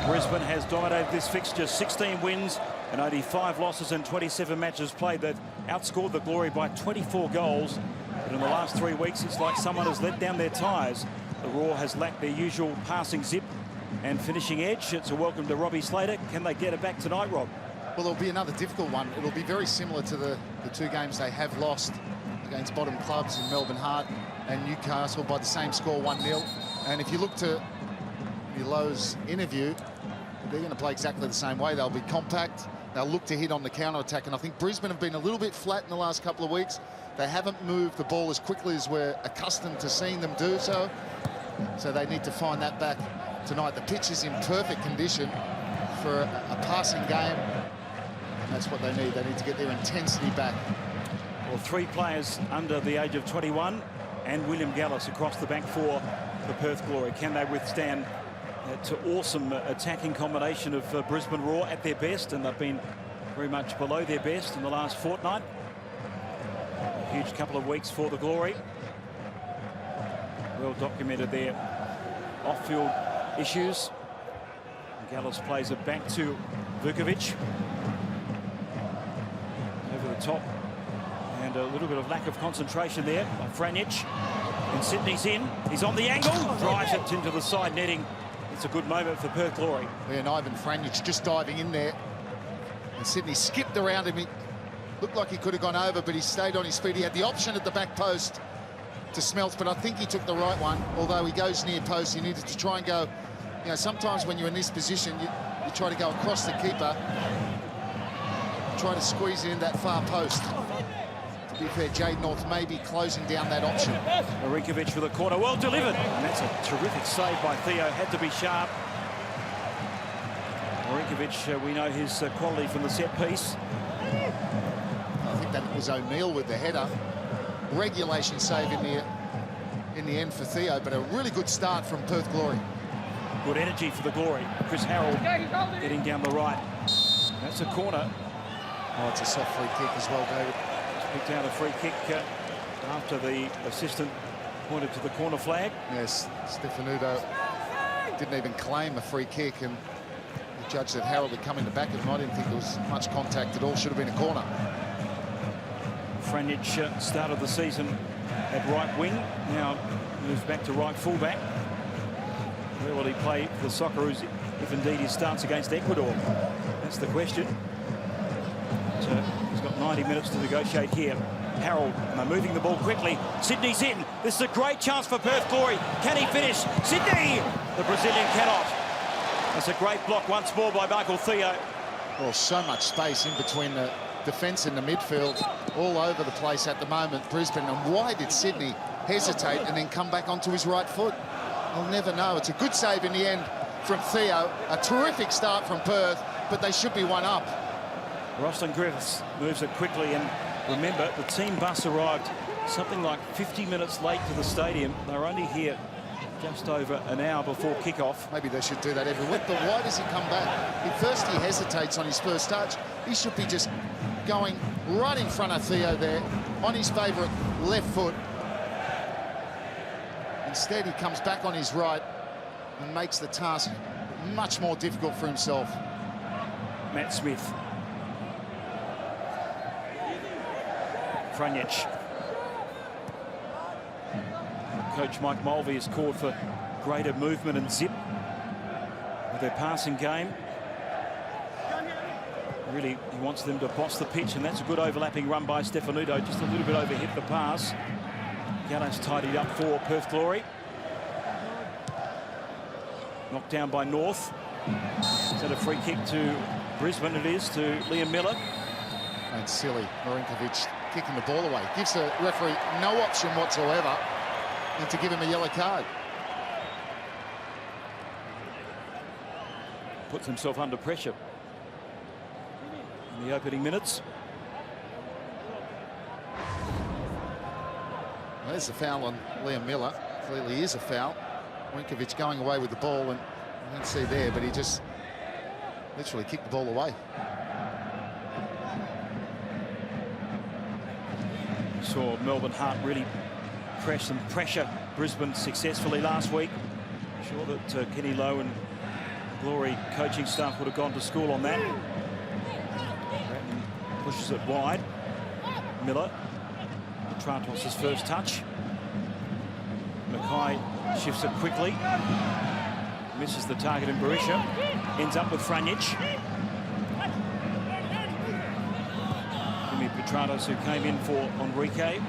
Brisbane has dominated this fixture, 16 wins and only 5 losses in 27 matches played. They've outscored the Glory by 24 goals. But in the last 3 weeks, it's like someone has let down their tyres. The Roar has lacked their usual passing zip and finishing edge. It's a welcome to Robbie Slater. Can they get it back tonight, Rob? Well, it'll be another difficult one. It'll be very similar to the 2 games they have lost against bottom clubs in Melbourne Heart and Newcastle by the same score, 1-0. And if you look to Lowe's interview, they're going to play exactly the same way. They'll be compact. They'll look to hit on the counter-attack. And I think Brisbane have been a little bit flat in the last couple of weeks. They haven't moved the ball as quickly as we're accustomed to seeing them do so. So they need to find that back tonight. The pitch is in perfect condition for a passing game. And that's what they need. They need to get their intensity back. Well, 3 players under the age of 21 and William Gallas across the back for the Perth Glory. Can they withstand that awesome attacking combination of Brisbane Roar at their best? And they've been very much below their best in the last fortnight. A huge couple of weeks for the Glory. Well documented their off-field issues. Gallas plays it back to Vukovic. Over the top. And a little bit of lack of concentration there by Franjic. And Sydney's in. He's on the angle. Drives it into the side netting. It's a good moment for Perth Glory. Yeah, and Ivan Franjic just diving in there. And Sydney skipped around him. He looked like he could have gone over, but he stayed on his feet. He had the option at the back post to Smelts, but I think he took the right one. Although he goes near post, he needed to try and go. You know, sometimes when you're in this position, you try to go across the keeper, try to squeeze it in that far post. To be fair, Jade North may be closing down that option. Marinkovic for the corner, well delivered. And that's a terrific save by Theo, had to be sharp. Marinkovic, we know his quality from the set piece. I think that was O'Neill with the header. Regulation save in the end for Theo, but a really good start from Perth Glory. Good energy for the Glory. Chris Harrell getting down the right. That's a corner. Oh, it's a soft free kick as well, David. Picked out a free kick after the assistant pointed to the corner flag. Yes, Stefanuto didn't even claim a free kick, and the judge that Harrell had come in the back of him. I didn't think there was much contact at all. Should have been a corner. Franjic started the season at right wing, now moves back to right fullback. Where will he play for the Socceroos if indeed he starts against Ecuador? That's the question. So he's got 90 minutes to negotiate here. Harold moving the ball quickly. Sydney's in. This is a great chance for Perth Glory. Can he finish? Sydney! The Brazilian cannot. That's a great block once more by Michael Theo. Well, so much space in between the defence and the midfield, all over the place at the moment, Brisbane. And why did Sydney hesitate and then come back onto his right foot? I'll never know. It's a good save in the end from Theo. A terrific start from Perth, but they should be one up. Roston Griffiths moves it quickly, and remember, the team bus arrived something like 50 minutes late to the stadium. They were only here just over an hour before kickoff. Maybe they should do that every week, but why does he come back? At first he hesitates on his first touch. He should be just going right in front of Theo there, on his favourite left foot. Instead, he comes back on his right and makes the task much more difficult for himself. Matt Smith. Franjic. Coach Mike Mulvey has called for greater movement and zip with their passing game. Really, he wants them to boss the pitch, and that's a good overlapping run by Stefanuto. Just a little bit overhit the pass. Gallas tidied up for Perth Glory. Knocked down by North. Is that a free kick to Brisbane? It is, to Liam Miller. And silly, Marinkovic kicking the ball away. Gives the referee no option whatsoever and to give him a yellow card. Puts himself under pressure in the opening minutes. Well, there's a foul on Liam Miller. Clearly is a foul. Marinkovic going away with the ball, and you can see there, but he just literally kicked the ball away. Saw Melbourne Heart really press and pressure Brisbane successfully last week. I'm sure that Kenny Lowe and Glory coaching staff would have gone to school on that. Bratton pushes it wide. Miller. Petratos's first touch. Mackay shifts it quickly. Misses the target in Berisha. Ends up with Franjic. Jimmy Petratos, who came in for Enrique.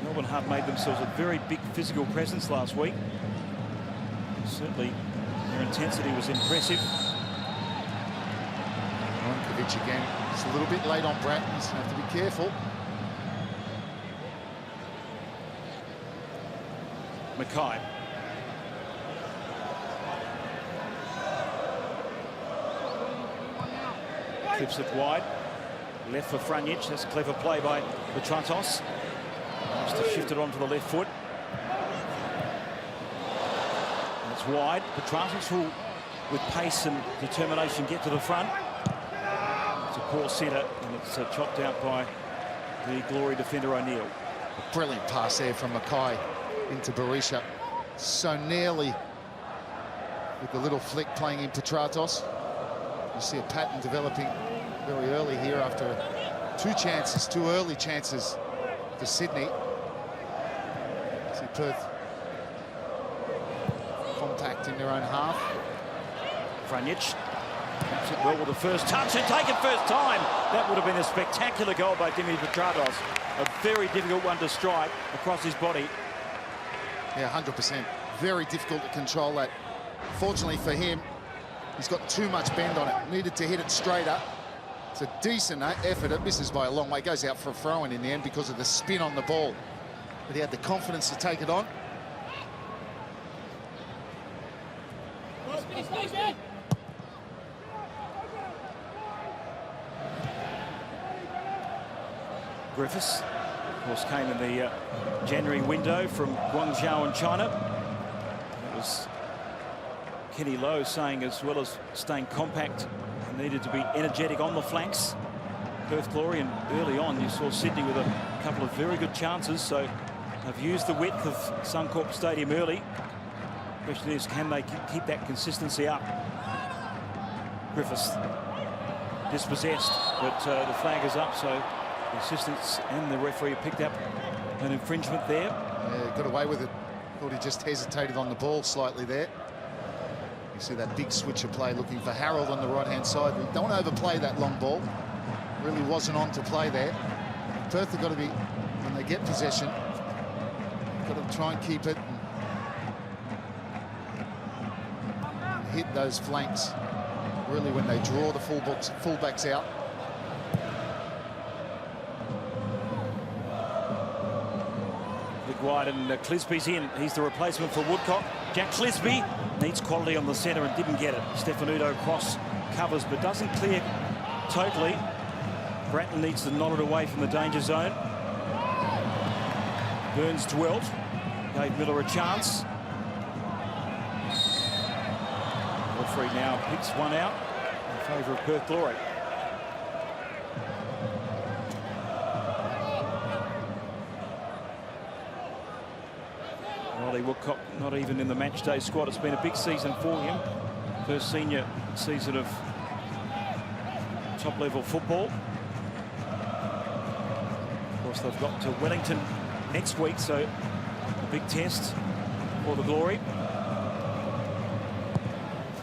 Melbourne Heart made themselves a very big physical presence last week. Certainly their intensity was impressive. Milinkovic again. It's a little bit late on Bratton. He's going to have to be careful. Mackay. Clips it wide. Left for Franjic. That's a clever play by Petratos. Has to shift it onto the left foot. It's wide. Petratos will, with pace and determination, get to the front. It's a poor sitter, and it's chopped out by the Glory defender O'Neill. A brilliant pass there from Mackay into Berisha. So nearly with the little flick playing in Petratos. You see a pattern developing very early here after two early chances for Sydney. See Perth compact in their own half. Franjic taps it well with the first touch and taken first time. That would have been a spectacular goal by Jimmy Petratos. A very difficult one to strike across his body. Yeah, 100%. Very difficult to control that. Fortunately for him, he's got too much bend on it. Needed to hit it straighter. It's a decent effort. It misses by a long way. Goes out for a throw-in in the end because of the spin on the ball. But he had the confidence to take it on. Griffiths, of course, came in the January window from Guangzhou in China. It was Kenny Lowe saying, as well as staying compact, he needed to be energetic on the flanks. Perth Glory, and early on you saw Sydney with a couple of very good chances, so they've used the width of Suncorp Stadium early. The question is, can they keep that consistency up? Griffiths dispossessed, but the flag is up, so the assistants and the referee picked up an infringement there. Yeah, got away with it. Thought he just hesitated on the ball slightly there. You see that big switcher play looking for Harold on the right-hand side. We don't overplay that long ball. Really wasn't on to play there. Perth have got to be, when they get possession, got to try and keep it and hit those flanks. Really, when they draw the fullbacks out. Big wide, and Clisby's in. He's the replacement for Woodcock. Jack Clisby needs quality on the centre and didn't get it. Stefanuto cross covers but doesn't clear totally. Bratton needs to nod it away from the danger zone. Burns dwelt, gave Miller a chance. Referee now picks one out in favour of Perth Glory. Riley Woodcock not even in the match day squad. It's been a big season for him. First senior season of top level football. Of course, they've got to Wellington next week, so a big test for the Glory.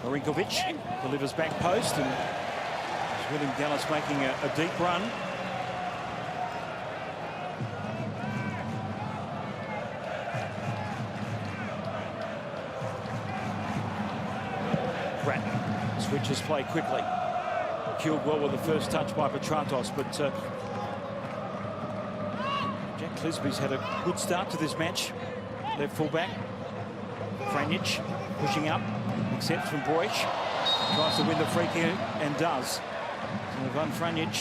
Marinkovic delivers back post, and William Gallas making a deep run. Bratton switches play quickly. Killed well with the first touch by Petratos, but Jack Clisby's had a good start to this match. Left fullback. Franjic pushing up, accepts from Broich. Tries to win the free kick and does. So Van Franjic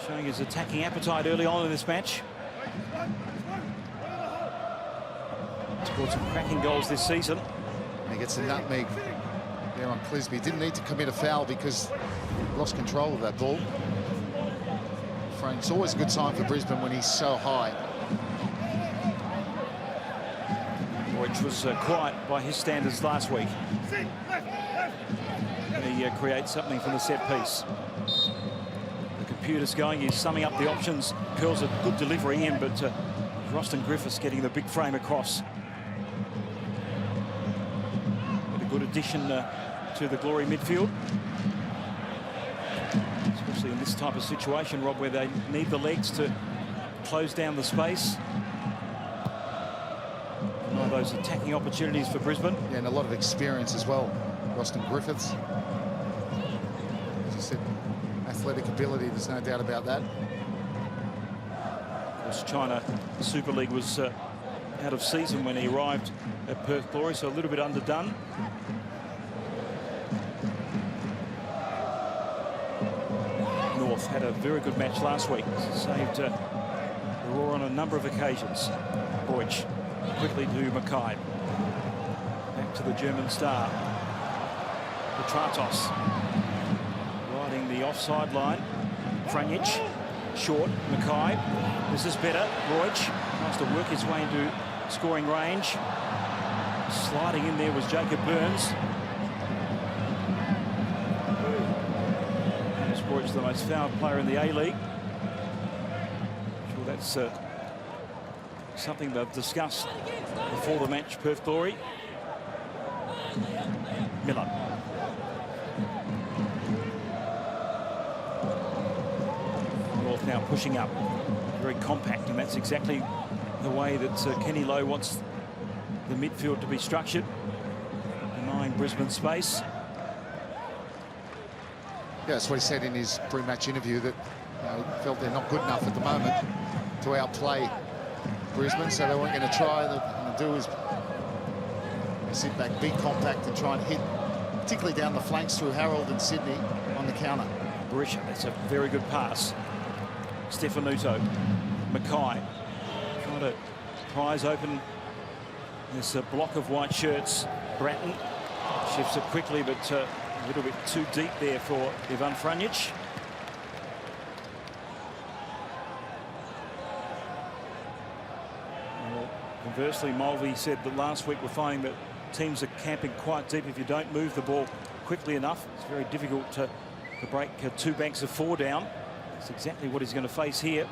showing his attacking appetite early on in this match. Scored some cracking goals this season. And he gets a nutmeg there on Clisby. Didn't need to commit a foul because he lost control of that ball. It's always a good sign for Brisbane when he's so high. Broich was quiet by his standards last week. He creates something from the set piece. The computer's going, he's summing up the options. Curls a good delivery in, but Roston Griffiths getting the big frame across. But a good addition to the Glory midfield. Especially in this type of situation, Rob, where they need the legs to close down the space. One of those attacking opportunities for Brisbane. Yeah, and a lot of experience as well. Roston Griffiths. As you said, athletic ability, there's no doubt about that. Of course, China Super League was out of season when he arrived at Perth Glory, so a little bit underdone. North had a very good match last week. Saved the Roar on a number of occasions. Broich quickly to Mackay. Back to the German star. Petratos riding the offside line. Franjic, short, Mackay. This is better. Broich tries to work his way into scoring range. Sliding in there was Jacob Burns. Broich, the most fouled player in the A-League. Sure, that's something they've discussed before the match, Perth Glory. Miller. North now pushing up. Very compact, and that's exactly the way that Kenny Lowe wants the midfield to be structured, denying Brisbane space. Yeah, that's what he said in his pre-match interview, that he felt they're not good enough at the moment to outplay Brisbane, so they weren't going to try. They're going to do is sit back, be compact, and try and hit, particularly down the flanks through Harold and Sydney on the counter. Berisha, that's a very good pass. Stefanuto, Mackay, trying to prize open this block of white shirts. Bratton shifts it quickly, but a little bit too deep there for Ivan Franjic. Well, conversely, Mulvey said that last week we're finding that teams are camping quite deep. If you don't move the ball quickly enough, it's very difficult to break two banks of four down. That's exactly what he's going to face here.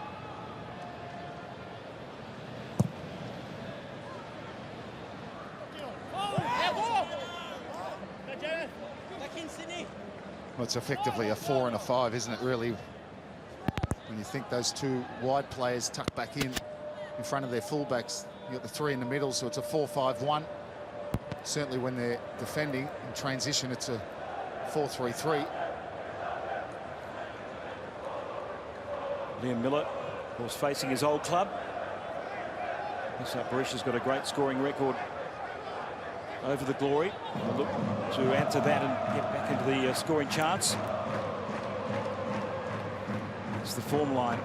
Well, it's effectively a 4 and a 5, isn't it, really? When you think those two wide players tucked back in front of their fullbacks, you've got the 3 in the middle, so it's a 4-5-1. Certainly when they're defending in transition, it's a 4-3-3. Liam Miller was facing his old club. So Berisha's got a great scoring record over the Glory. We'll look to add to that and get back into the scoring charts. It's the form line.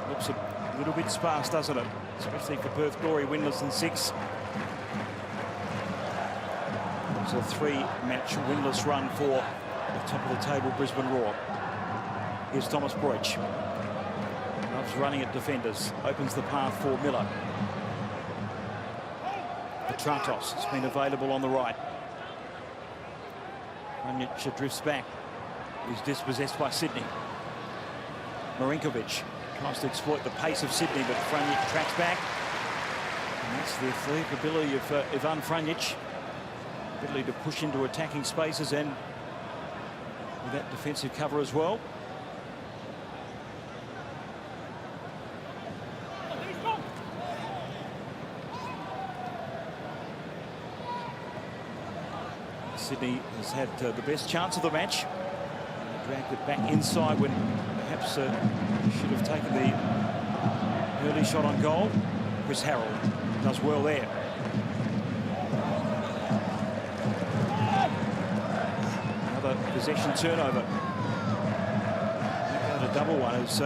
Looks a little bit sparse, doesn't it? Especially for Perth Glory, winless in 6. It's a 3-match winless run for the top of the table Brisbane Roar. Here's Thomas Broich. Loves running at defenders. Opens the path for Miller. Petratos has been available on the right. Franjic drifts back. He's dispossessed by Sydney. Marinkovic tries to exploit the pace of Sydney, but Franjic tracks back. And that's the athletic ability of Ivan Franjic. Ability to push into attacking spaces and with that defensive cover as well. Sydney has had the best chance of the match. Dragged it back inside when perhaps should have taken the early shot on goal. Chris Harold does well there. Another possession turnover. A double one as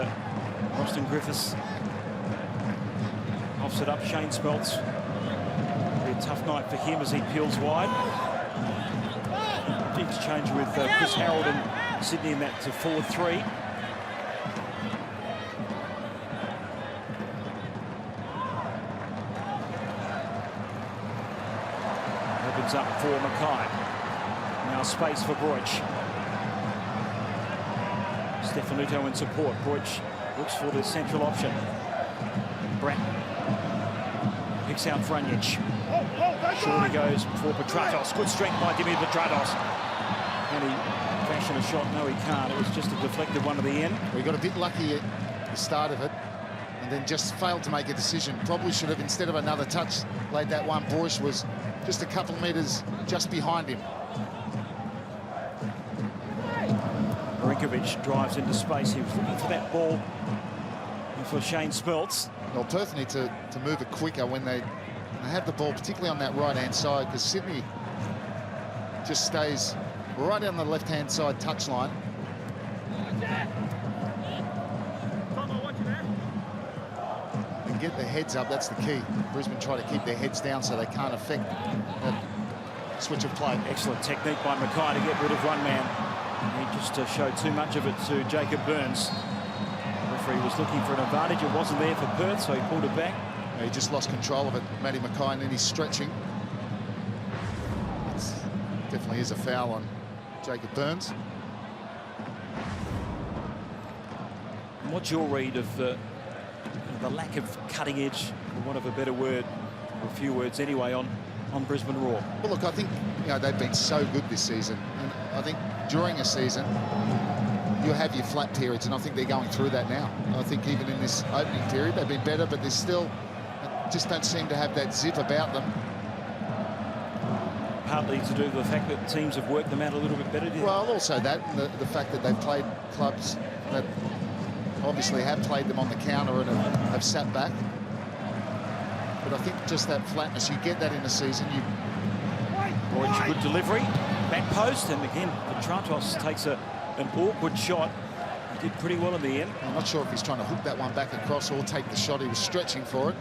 Roston Griffiths offs it up. Shane Smeltz. It'll be a tough night for him as he peels wide. Exchange with Chris Harold and Sydney in that to 4-3. Opens up for Mackay. Now space for Broich. Stefanuto in support. Broich looks for the central option. Brett picks out Franjic. Short he goes for Petratos. Good strength by Dimi Petratos. Can he fashion a shot? No, he can't. It was just a deflected one at the end. We got a bit lucky at the start of it and then just failed to make a decision. Probably should have, instead of another touch, laid that one. Broich was just a couple of metres just behind him. Marinkovic drives into space. He was looking for that ball for Shane Smeltz. Well, Perth need to move it quicker when they have the ball, particularly on that right-hand side, because Sydney just stays right on the left-hand side touchline. And get their heads up, that's the key. Brisbane try to keep their heads down so they can't affect that switch of play. Excellent technique by Mackay to get rid of one man. He just showed too much of it to Jacob Burns. The referee was looking for an advantage. It wasn't there for Perth, so he pulled it back. He just lost control of it, Matty Mackay, and then he's stretching. It definitely is a foul on Jacob Burns. And what's your read of the lack of cutting edge, for want of a better word, or a few words anyway, on Brisbane Roar? Well, look, I think they've been so good this season, and I think during a season you have your flat periods, and I think they're going through that now. I think even in this opening period they've been better, but they still just don't seem to have that zip about them. Partly to do with the fact that teams have worked them out a little bit better. Well, also that, the fact that they've played clubs that obviously have played them on the counter and have sat back. But I think just that flatness, you get that in the season. Broich, good delivery, back post, and again, Petratos takes an awkward shot. He did pretty well in the end. I'm not sure if he's trying to hook that one back across or take the shot. He was stretching for it.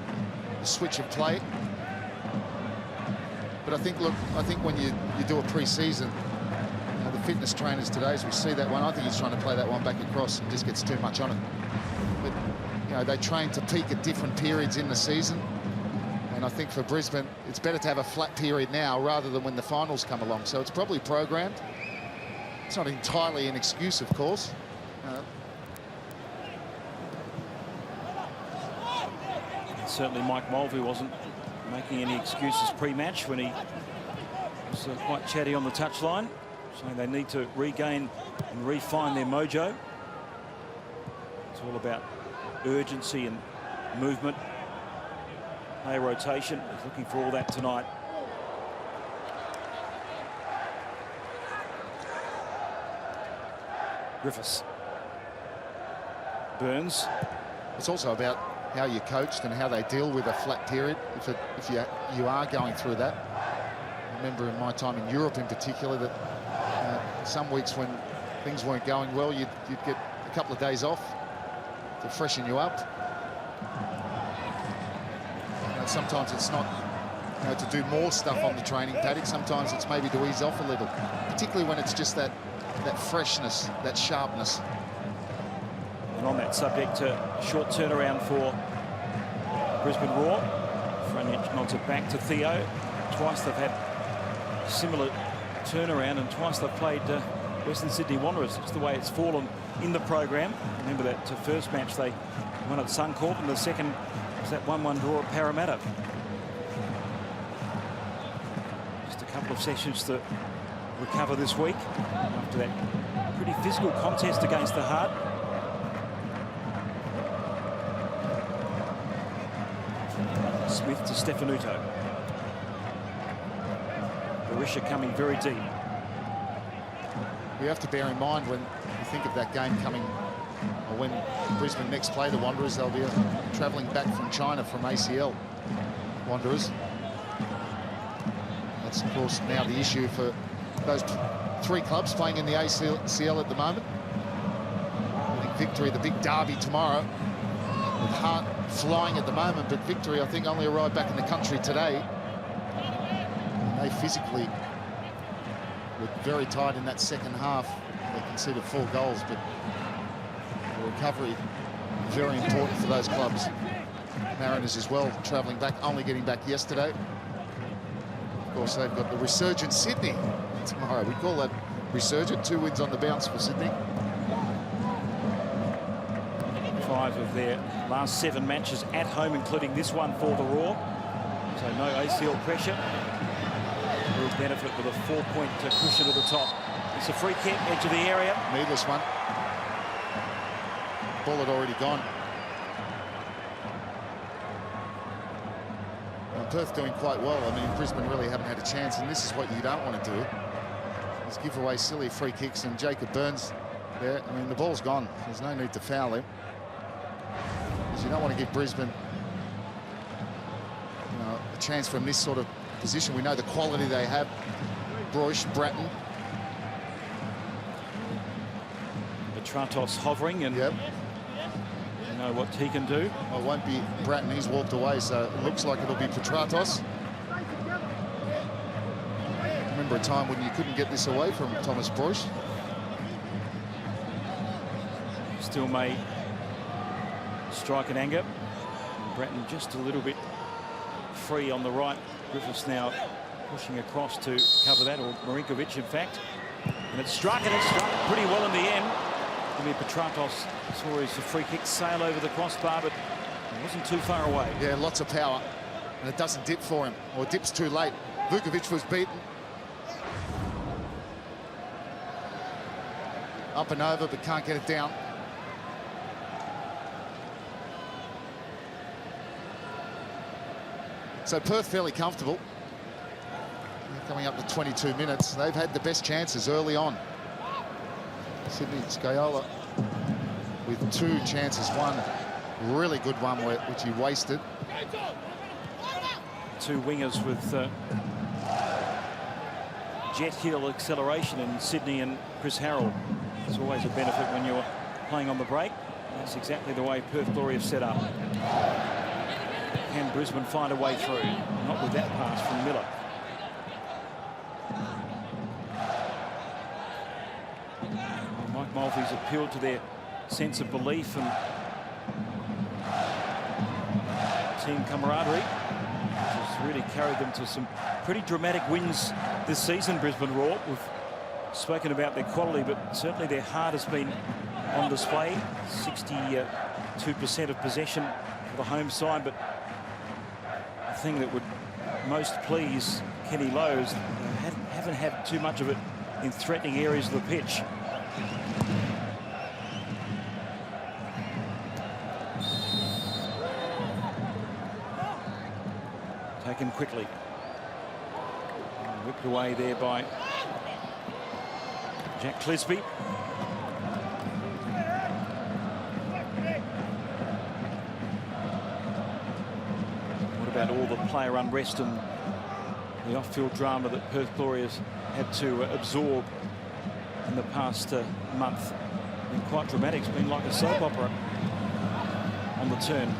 The switch of play. But I think, look, when you do a pre-season, the fitness trainers today, as we see that one, I think he's trying to play that one back across and just gets too much on it. But, they train to peak at different periods in the season. And I think for Brisbane, it's better to have a flat period now rather than when the finals come along. So it's probably programmed. It's not entirely an excuse, of course. Certainly Mike Mulvey wasn't making any excuses pre-match when he was quite chatty on the touchline, saying they need to regain and refine their mojo. It's all about urgency and movement. Player rotation. He's looking for all that tonight. Griffiths. Burns. It's also about how you're coached and how they deal with a flat period if you are going through that. I remember in my time in Europe in particular that some weeks when things weren't going well, you'd get a couple of days off to freshen you up. Sometimes it's not to do more stuff on the training paddock. Sometimes it's maybe to ease off a little, particularly when it's just that freshness, that sharpness. And on that subject, a short turnaround for Brisbane Roar. Franjic nods it back to Theo. Twice they've had similar turnaround, and twice they've played Western Sydney Wanderers. It's the way it's fallen in the program. Remember that first match they won at Suncorp, and the second was that 1-1 draw at Parramatta. Just a couple of sessions to recover this week after that pretty physical contest against the Heart. Smith to Stefanuto. Berisha coming very deep. You have to bear in mind when you think of that game coming, or when Brisbane next play the Wanderers, they'll be travelling back from China from ACL. Wanderers. That's, of course, now the issue for those three clubs playing in the ACL at the moment. I think Victory, the big derby tomorrow, with Heart flying at the moment, but Victory, I think, only arrived back in the country today. And they physically were very tight in that second half. They conceded 4 goals, but the recovery very important for those clubs. Mariners as well, travelling back, only getting back yesterday. Of course, they've got the resurgent Sydney tomorrow. We call that resurgent. 2 wins on the bounce for Sydney. 5 of their last 7 matches at home, including this one for the Roar. So no ACL pressure. Will benefit with a 4-point cushion at the top. It's a free kick, edge of the area. Needless one. Ball had already gone. Well, Perth doing quite well. I mean, Brisbane really haven't had a chance, and this is what you don't want to do. Is give away silly free kicks, and Jacob Burns there. I mean, the ball's gone. There's no need to foul him. Because you don't want to give Brisbane a chance from this sort of position. We know the quality they have. Broich, Bratton. Petratos hovering, and yep. You know what he can do. Well, it won't be Bratton. He's walked away, so it looks like it'll be Petratos. Remember a time when you couldn't get this away from Thomas Broich. Still may strike in anger. And Bratton just a little bit free on the right. Griffiths now pushing across to cover that, or Marinkovic, in fact. And it's struck pretty well in the end. I mean, Petratos saw his free kick sail over the crossbar, but it wasn't too far away. Yeah, lots of power, and it doesn't dip for him, or dips too late. Vukovic was beaten. Up and over, but can't get it down. So Perth fairly comfortable. Coming up to 22 minutes. They've had the best chances early on. Sydney Scaiola with 2 chances. One really good one which he wasted. 2 wingers with jet heel acceleration in Sydney and Chris Harrell. It's always a benefit when you're playing on the break. That's exactly the way Perth Glory have set up. Can Brisbane find a way through? Not with that pass from Miller. Mike Mulvey's appealed to their sense of belief and team camaraderie, which has really carried them to some pretty dramatic wins this season, Brisbane Roar. We've spoken about their quality, but certainly their heart has been on display. 62% of possession for the home side, but the thing that would most please Kenny Lowe is they haven't had too much of it in threatening areas of the pitch. Taken quickly. Whipped away there by Jack Clisby. What about all the player unrest and the off-field drama that Perth Glory has had to absorb in the past month? Been quite dramatic. It's been like a soap opera on the turn.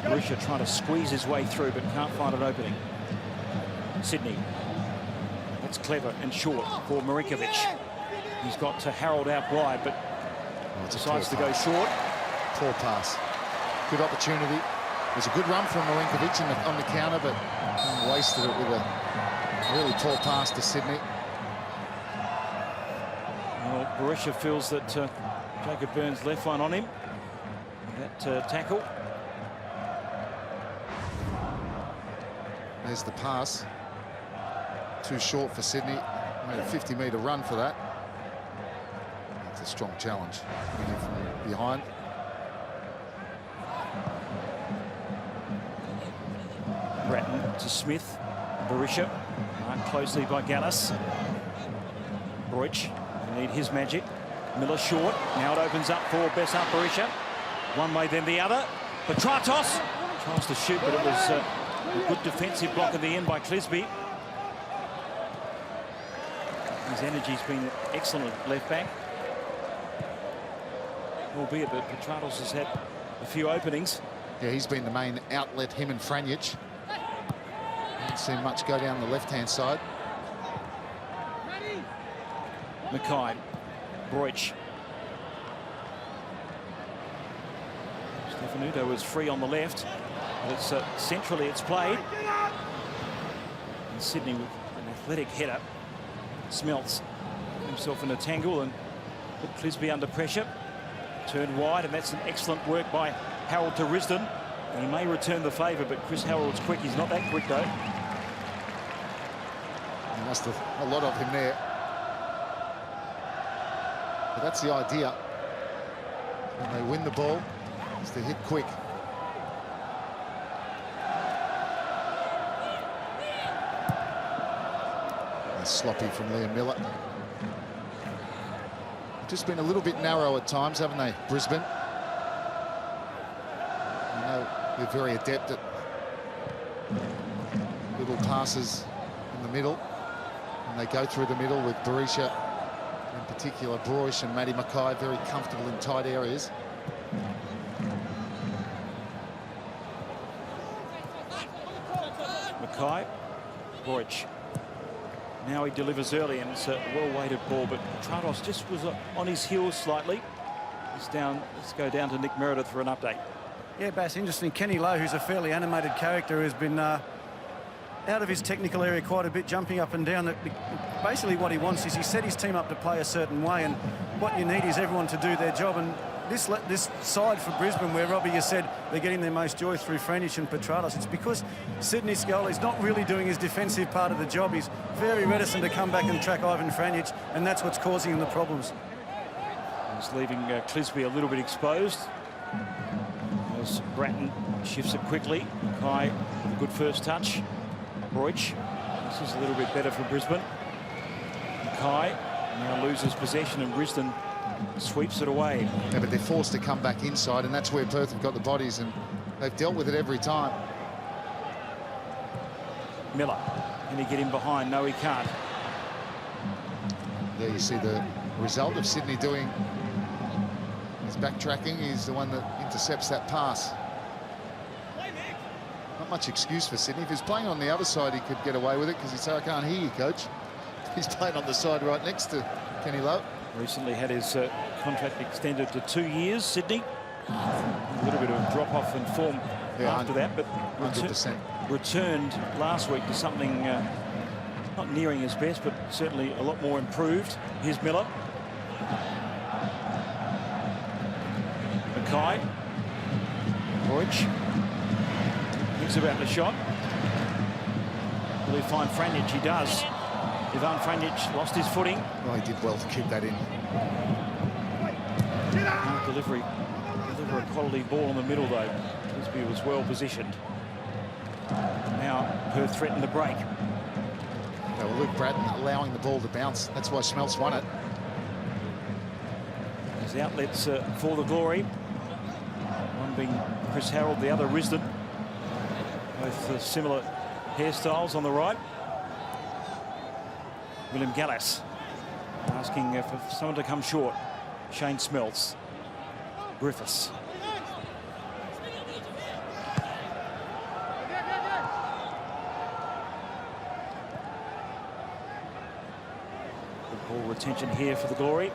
Berisha trying to squeeze his way through, but can't find an opening. Sydney. That's clever and short for Marinkovic. He's got to Harold out wide, but decides to go short. Poor pass. Good opportunity. It was a good run from Marinkovic on the counter, but wasted it with a really poor pass to Sydney. Well, Berisha feels that Jacob Burns left one on him. That tackle. There's the pass. Too short for Sydney. Made a 50-metre run for that. It's a strong challenge. From behind. Bratton to Smith. Berisha. Marked closely by Gallas. Broich. They need his magic. Miller short. Now it opens up for Bessart Berisha. One way, then the other. Petratos tries to shoot, but it was a good defensive block at the end by Clisby. His energy's been excellent at left back. Albeit that Petratos has had a few openings. Yeah, he's been the main outlet, him and Franjic. Haven't seen much go down the left-hand side. Mackay. Broich. Stefanuto is free on the left. But it's centrally it's played. And Sydney with athletic header. Smelts himself in a tangle and put Clisby under pressure. Turned wide, and that's an excellent work by Harold to Risdon. And he may return the favour, but Chris Harold's quick. He's not that quick, though. He must have a lot of him there. But that's the idea. When they win the ball, is to hit quick. That's sloppy from Liam Miller. Just been a little bit narrow at times, haven't they, Brisbane? I know they're very adept at little passes in the middle, and they go through the middle with Berisha, in particular Broich and Matty Mackay, very comfortable in tight areas. Mackay, Broich. Now he delivers early, and it's a well-weighted ball, but Trados just was on his heels slightly. He's down. Let's go down to Nick Meredith for an update. Yeah, Bass, interesting. Kenny Lowe, who's a fairly animated character, has been out of his technical area quite a bit, jumping up and down. Basically what he wants is he set his team up to play a certain way, and what you need is everyone to do their job. And this side for Brisbane, where Robbie has said they're getting their most joy through Franich and Petratos, it's because Sydney Scola is not really doing his defensive part of the job. He's very reticent to come back and track Ivan Franich, and that's what's causing him the problems. He's leaving Clisby a little bit exposed. As Bratton shifts it quickly. Mackay, good first touch. Broich. This is a little bit better for Brisbane. Mackay now loses possession, and Risdon sweeps it away. Yeah, but they're forced to come back inside, and that's where Perth have got the bodies, and they've dealt with it every time. Miller, can he get him behind? No, he can't. There you see the result of Sydney doing his backtracking. He's the one that intercepts that pass. Not much excuse for Sydney. If he's playing on the other side, he could get away with it, because he'd say, I can't hear you, coach. He's playing on the side right next to Kenny Lowe. Recently had his contract extended to 2 years, Sydney. A little bit of a drop-off in form after that, but 100%. Returned last week to something not nearing his best, but certainly a lot more improved. Here's Miller. Mackay. Broich. Thinks about the shot. Will he find Franich? He does. Ivan Franich lost his footing. Oh, he did well to keep that in. Deliver a quality ball in the middle, though. Clisby was well positioned. Now Perth threatened the break. Well, Luke Bratton allowing the ball to bounce. That's why Smelts won it. His outlets for the Glory. One being Chris Harold, the other Risdon. Both similar hairstyles on the right. William Gallas asking for someone to come short. Shane Smelts. Griffiths. Good ball retention here for the Glory.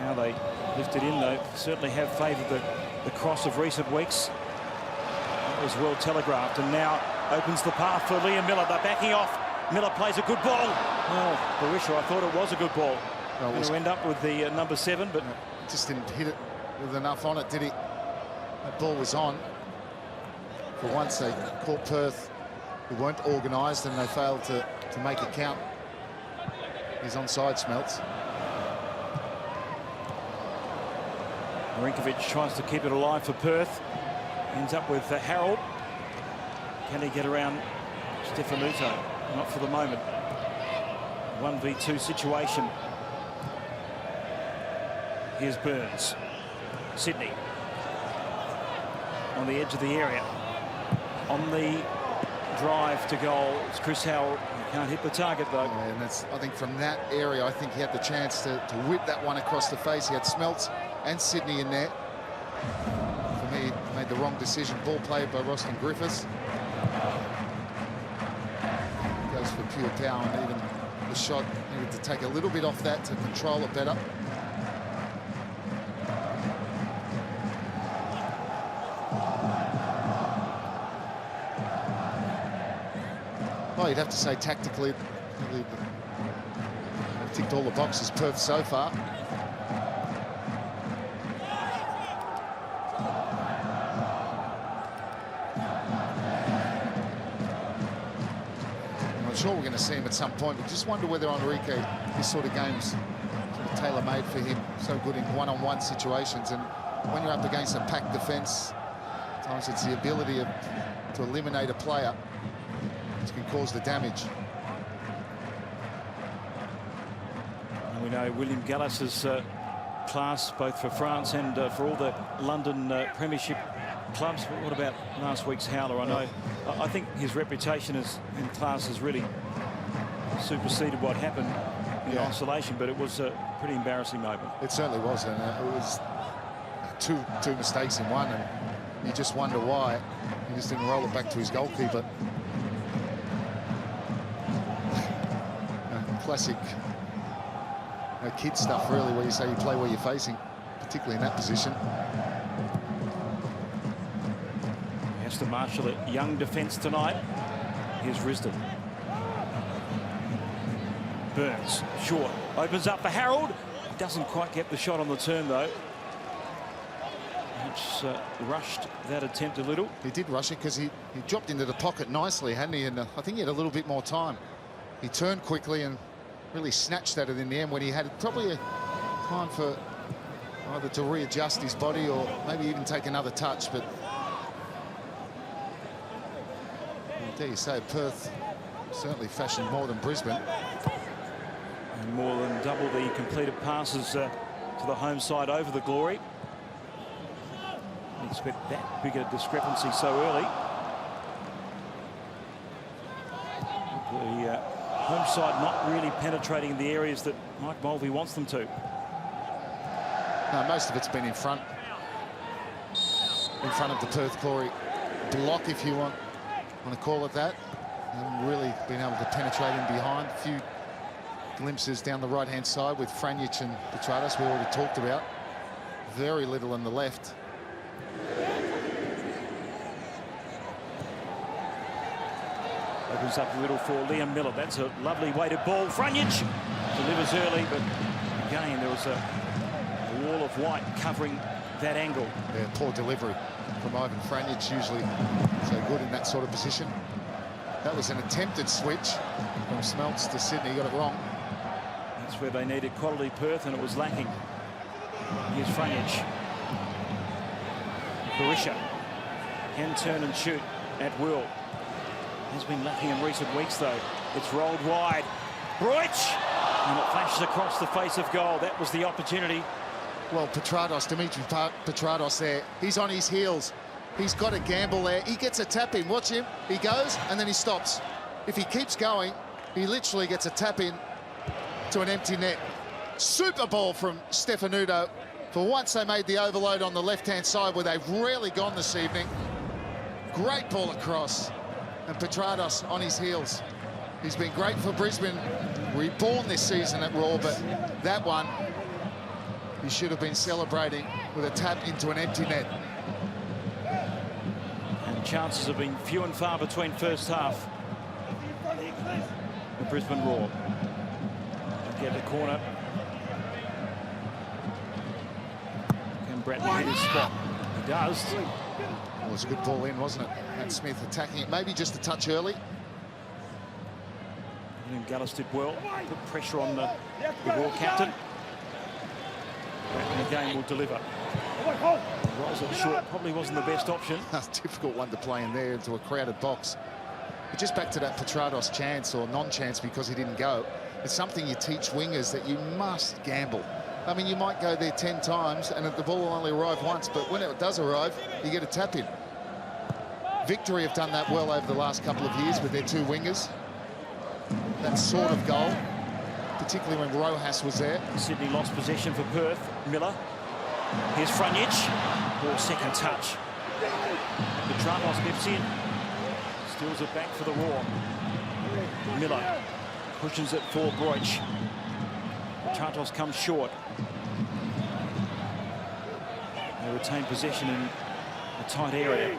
Now they lift it in. They certainly have favoured the cross of recent weeks. That was well telegraphed, and now opens the path for Liam Miller. They're backing off. Miller plays a good ball. Well, Berisha, I thought it was a good ball. Well, going to end up with the number 7, but just didn't hit it with enough on it, did he? That ball was on. For once, they caught Perth, who weren't organised, and they failed to make it count. He's onside, Smelts. Marinkovic tries to keep it alive for Perth. Ends up with Harold. Can he get around Stefanuto? Not for the moment. 1v2 situation. Here's Burns. Sydney. On the edge of the area. On the drive to goal, it's Chris Harold. He can't hit the target, though. Yeah, and that's, I think from that area, I think he had the chance to whip that one across the face. He had Smelts and Sydney in there. For me, he made the wrong decision. Ball played by Roston Griffiths. Goes for pure power, and even the shot needed to take a little bit off that to control it better. Well, you'd have to say tactically Really, they've ticked all the boxes, Perth, so far. I'm sure we're going to see him at some point, but just wonder whether Enrique, this sort of game's sort of tailor-made for him. So good in one-on-one situations, and when you're up against a packed defence, sometimes it's the ability to eliminate a player which can cause the damage. And we know William Gallas's class, both for France and for all the London Premiership clubs. But what about last week's howler? I think his reputation in class has really superseded what happened in isolation, but it was a pretty embarrassing moment. It certainly was, and it was two mistakes in one, and you just wonder why he just didn't roll it back to his goalkeeper. Classic kid stuff, really, where you say you play where you're facing, particularly in that position. He has to marshal a young defence tonight. Here's Risdon. Burns, short, opens up for Harold. Doesn't quite get the shot on the turn, though. Perhaps rushed that attempt a little. He did rush it because he dropped into the pocket nicely, hadn't he? And I think he had a little bit more time. He turned quickly and really snatched at it in the end when he had probably a time for either to readjust his body or maybe even take another touch. But I dare you say, Perth certainly fashioned more than Brisbane. And more than double the completed passes to the home side over the Glory. You expect that big a discrepancy so early. The home side not really penetrating the areas that Mike Mulvey wants them to. No, most of it's been in front of the Perth Glory block, if you want to call it that. And really been able to penetrate in behind. A few glimpses down the right-hand side with Franjic and Petratos we already talked about. Very little on the left. Opens up a little for Liam Miller. That's a lovely weighted ball. Franjic delivers early, but again there was a wall of white covering that angle. Yeah, poor delivery from Ivan Franjic, usually so good in that sort of position. That was an attempted switch from Smelts to Sydney. He got it wrong. That's where they needed quality Perth, and it was lacking. Here's Franjic. Berisha can turn and shoot at will. Has been lacking in recent weeks, though. It's rolled wide. Broich! And it flashes across the face of goal. That was the opportunity. Well, Dimitri Petratos there. He's on his heels. He's got a gamble there. He gets a tap in. Watch him. He goes, and then he stops. If he keeps going, he literally gets a tap in to an empty net. Super ball from Stefanuto. For once, they made the overload on the left-hand side, where they've rarely gone this evening. Great ball across. And Petratos on his heels. He's been great for Brisbane, reborn this season at Raw, but that one, he should have been celebrating with a tap into an empty net. And chances have been few and far between first half. The Brisbane Raw. Get the corner. Can Bradley hit his spot? He does. It was a good ball in, wasn't it? And Smith attacking it, maybe just a touch early. William Gallas did well. Put pressure on the Raw captain. And again will deliver. Rolls it short, probably wasn't the best option. That's a difficult one to play in there into a crowded box. But just back to that Petratos chance or non-chance because he didn't go. It's something you teach wingers, that you must gamble. I mean, you might go there 10 times and the ball will only arrive once, but when it does arrive, you get a tap in. Victory have done that well over the last couple of years with their two wingers. That sort of goal, particularly when Rojas was there. Sydney lost possession for Perth. Miller. Here's Franjic. Ball second touch. Petratos gets in. Steals it back for the Raw. Miller pushes it for Broich. Petratos comes short. They retain possession in a tight area.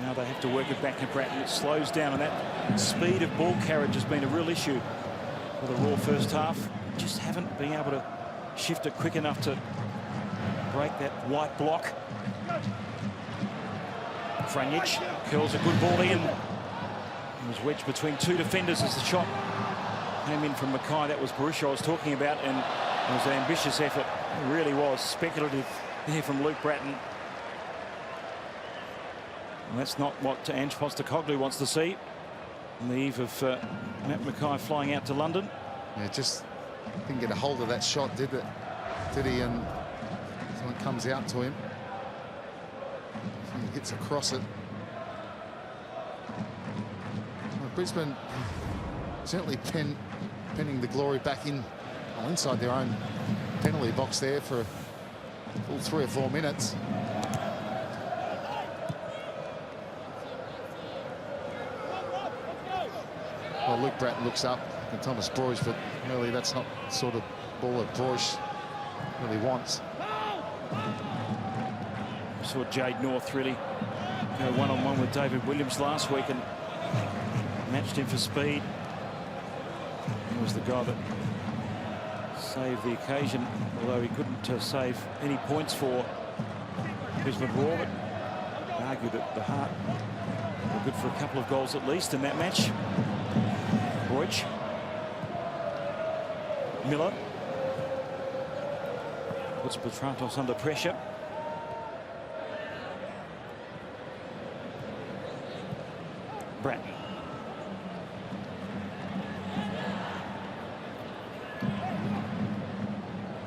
Now they have to work it back at Bratton. It slows down, and that speed of ball carriage has been a real issue for the Raw first half. Just haven't been able to shift it quick enough to break that white block. Franjic curls a good ball in. He was wedged between two defenders as the shot came in from Mackay. That was Berisha I was talking about, and it was an ambitious effort. It really was speculative there from Luke Bratton. And that's not what Ange Postecoglou wants to see on the eve of Matt Mackay flying out to London. Yeah, just didn't get a hold of that shot, did he? And someone comes out to him. He hits across it. Well, Brisbane certainly penning the glory back inside their own penalty box there for a full 3 or 4 minutes. Well, Luke Bratton looks up at Thomas Broich, but really that's not the sort of ball that Broich really wants. We saw Jade North really go one-on-one with David Williams last week and matched him for speed. He was the guy that saved the occasion, although he couldn't save any points for Brisbane Roar, but argue that the Heart were good for a couple of goals at least in that match. Broich. Miller puts Petrantos under pressure. Bratton.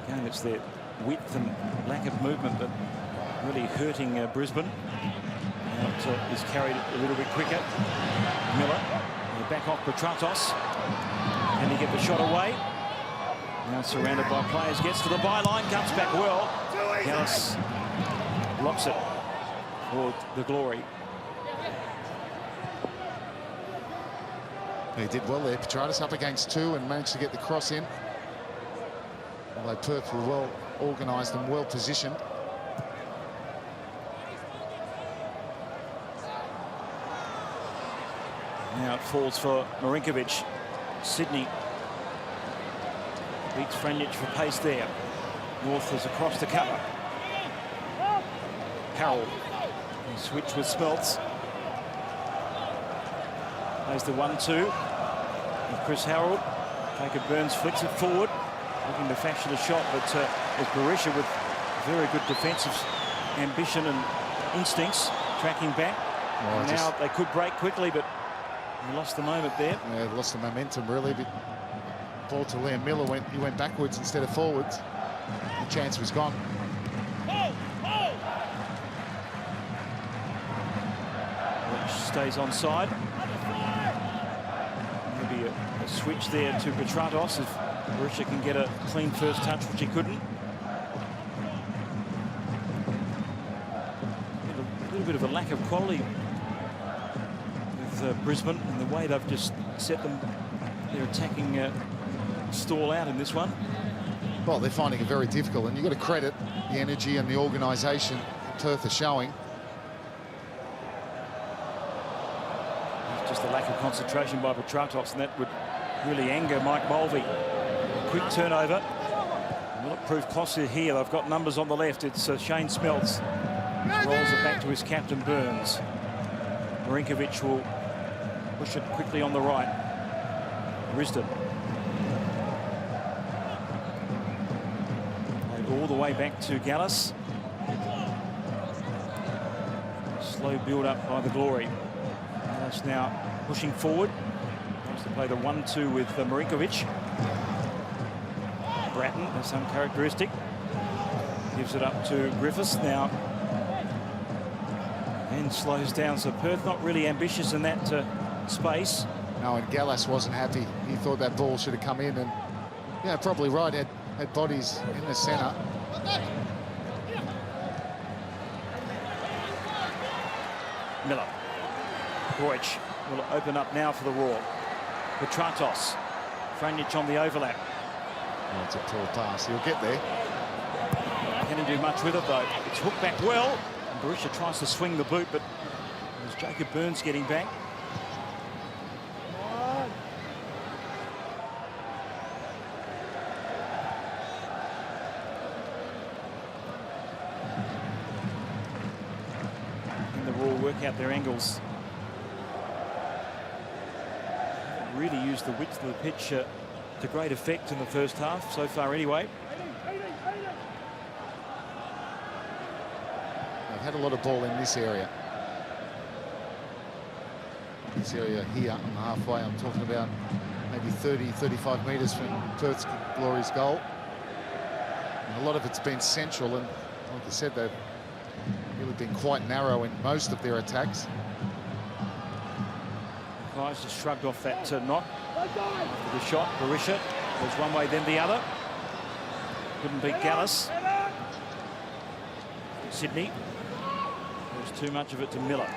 Again, it's their width and lack of movement that really hurting Brisbane. Now it is carried a little bit quicker. Miller. Back off Petrantos. Can he get the shot away? Now surrounded by players, gets to the byline, comes back well. Gallus blocks it for the Glory. He did well there. Petrantos up against two and managed to get the cross in. Although Perth were well organised and well positioned. Now it falls for Marinkovic. Sydney beats Franjic for pace there. North is across the cover. Carroll. He switched with Smeltz. Plays the 1-2. With Chris Harold. Jacob Burns flicks it forward, looking to fashion a shot, but there's Berisha with very good defensive ambition and instincts, tracking back. Well, and now they could break quickly, but he lost the moment there. Yeah, lost the momentum really. But ball to Liam Miller he went backwards instead of forwards. The chance was gone. Which stays onside. Maybe a switch there to Petrantos if Berisha can get a clean first touch, which he couldn't. A little bit of a lack of quality with Brisbane and the way they've just set their attacking stall out in this one. Well, they're finding it very difficult, and you've got to credit the energy and the organisation Perth are showing. It's just a lack of concentration by Petrantos, and that would really anger Mike Mulvey. Quick turnover. Will it prove costly here? They've got numbers on the left. It's Shane Smeltz. Rolls it back to his captain, Burns. Marinkovic will push it quickly on the right. Risdon. All the way back to Gallus. Slow build up by the Glory. Gallus now pushing forward. Wants to play the 1-2 with Marinkovic. Bratton has some characteristic. Gives it up to Griffiths now. And slows down. So Perth not really ambitious in that space. No, and Gallus wasn't happy. He thought that ball should have come in, and yeah, probably right. Had bodies in the centre. Miller. Broich will open up now for the Roar. Petrantos. Franjic on the overlap. Oh, it's a poor pass. He'll get there. Can he do much with it, though? It's hooked back well. And Berisha tries to swing the boot, but it was Jacob Burns getting back. And the Raw work out their angles. Really used the width of the pitch to great effect in the first half, so far anyway. They've had a lot of ball in this area. This area here on the halfway, I'm talking about maybe 30, 35 metres from Perth's Glory's goal. And a lot of it's been central, and like I said, they've really been quite narrow in most of their attacks. Guys just shrugged off that knock after the shot. Berisha was one way, then the other. Couldn't beat Gallus. Sydney. There was too much of it to Miller.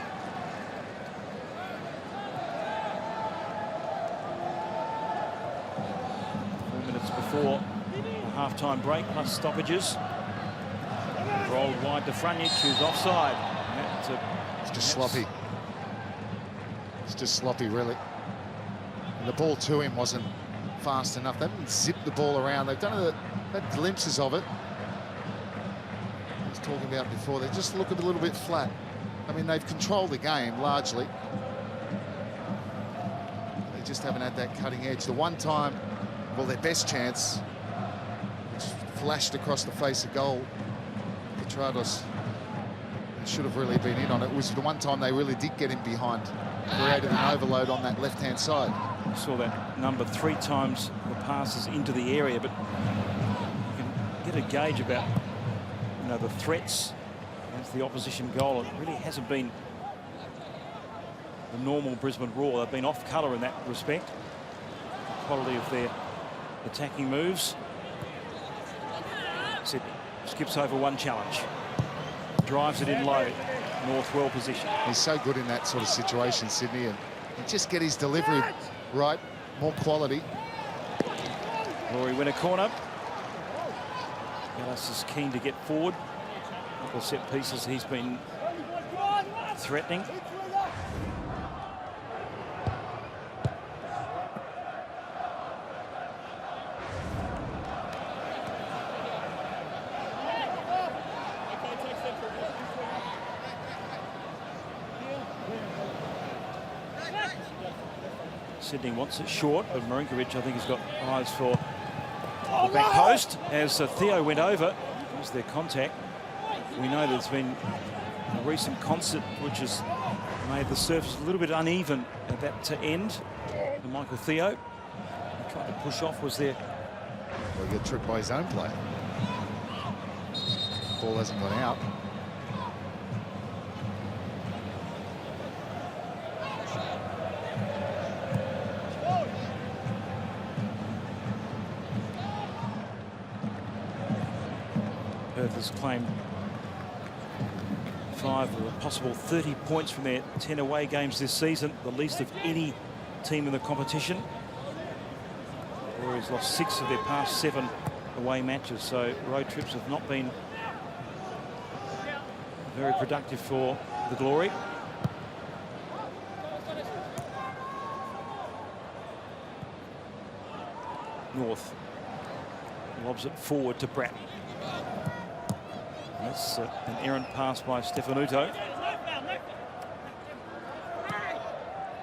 4 minutes before the half-time break, plus stoppages. Rolled wide to Frunic, who's offside. It's just sloppy. It's just sloppy, really. And the ball to him wasn't fast enough. They didn't zip the ball around. They've had glimpses of it. I was talking about before. They just look a little bit flat. I mean, they've controlled the game largely. They just haven't had that cutting edge. The one time, well, their best chance, which flashed across the face of goal, Petrados should have really been in on it, was the one time they really did get him behind. Created an overload on that left-hand side. I saw that number 3 times the passes into the area, but you can get a gauge about, you know, the threats against the opposition goal. It really hasn't been the normal Brisbane Roar. They've been off colour in that respect. The quality of their attacking moves. Sydney skips over one challenge, drives it in low. North well positioned. He's so good in that sort of situation, Sydney, and just get his delivery right, more quality. Glory win a corner. Gallus is keen to get forward. A couple of set pieces he's been threatening. Sydney wants it short, but Marinkovic, I think, has got eyes for the back post. As Theo went over, there's their contact. We know there's been a recent concert which has made the surface a little bit uneven at that end. And Michael Theo tried to push off, was there. Well, he got tripped by his own player. Ball hasn't gone out. Perth has claimed 5 of a possible 30 points from their 10 away games this season, the least of any team in the competition. Warriors lost 6 of their past 7 away matches, so road trips have not been very productive for the Glory. North lobs it forward to Pratt. That's an errant pass by Stefanuto.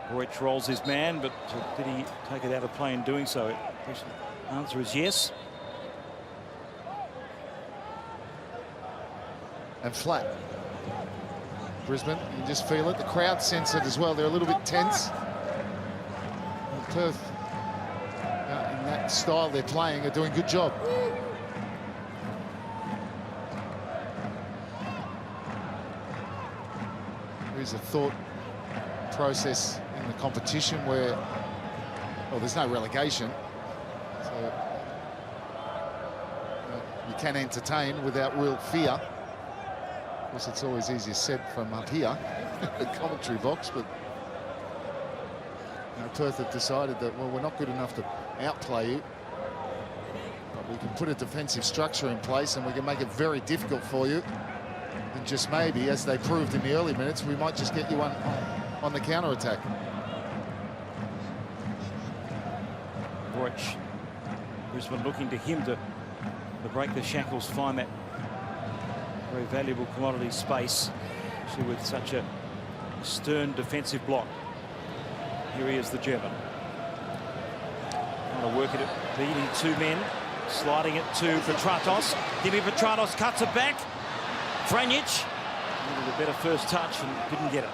Broich rolls his man, but did he take it out of play in doing so? The answer is yes. And flat. Brisbane, you can just feel it. The crowd sense it as well. They're a little bit tense. And Perth, in that style they're playing, are doing a good job. There's a thought process in the competition where, well, there's no relegation, so you can entertain without real fear. Of course, it's always easier said from up here, the commentary box, but Perth have decided that, well, we're not good enough to outplay you, but we can put a defensive structure in place and we can make it very difficult for you. And just maybe, as they proved in the early minutes, we might just get you on the counter-attack. Broich, Brisbane looking to him to break the shackles, find that very valuable commodity space, actually with such a stern defensive block. Here he is, the German. Trying to work it, beating two men, sliding it to Petratos. Petratos cuts it back. Broich with a better first touch and didn't get it.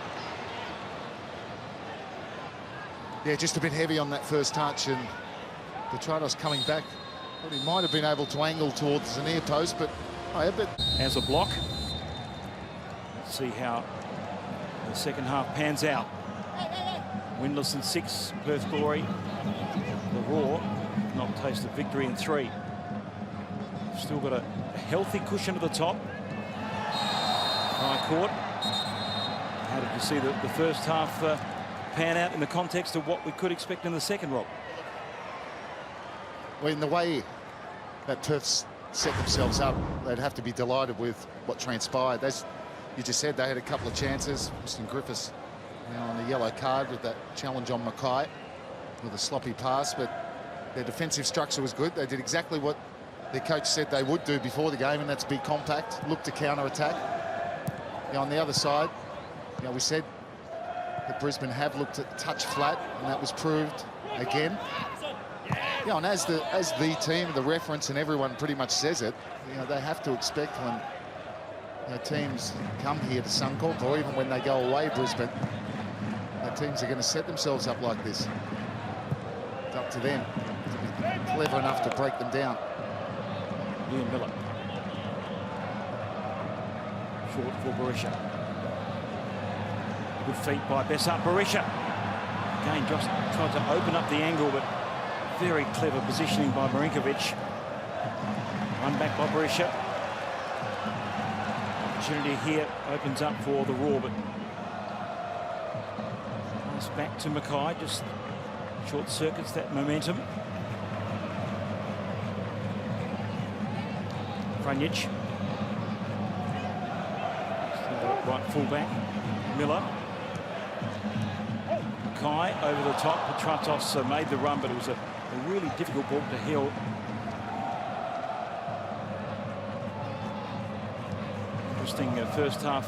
Yeah, just a bit heavy on that first touch, and Petratos coming back. Well, he might have been able to angle towards the near post, but as a block. Let's see how the second half pans out. Winless in 6, Perth Glory. The Raw not tasted victory in 3. Still got a healthy cushion at the top. High court. How did you see the first half pan out in the context of what we could expect in the second, Rob? Well, in the way that Perth set themselves up, they'd have to be delighted with what transpired. As you just said, they had a couple of chances. Mr. Griffiths on the yellow card with that challenge on Mackay with a sloppy pass, but their defensive structure was good. They did exactly what their coach said they would do before the game, and that's be compact, look to counter-attack. On the other side, we said that Brisbane have looked at touch flat, and that was proved again. And as the team, the reference, and everyone pretty much says it, they have to expect when teams come here to Suncorp, or even when they go away, Brisbane, teams are going to set themselves up like this. It's up to them to be clever enough to break them down. Liam Miller. Short for Berisha. Good feet by Bessa. Berisha. Again, just tried to open up the angle, but very clever positioning by Marinkovic. Run back by Berisha. Opportunity here opens up for the Raw, but pass back to Mackay, just short circuits that momentum. Broich. Right fullback. Miller. Mackay over the top. Petratos made the run, but it was a really difficult ball to heel. Interesting first half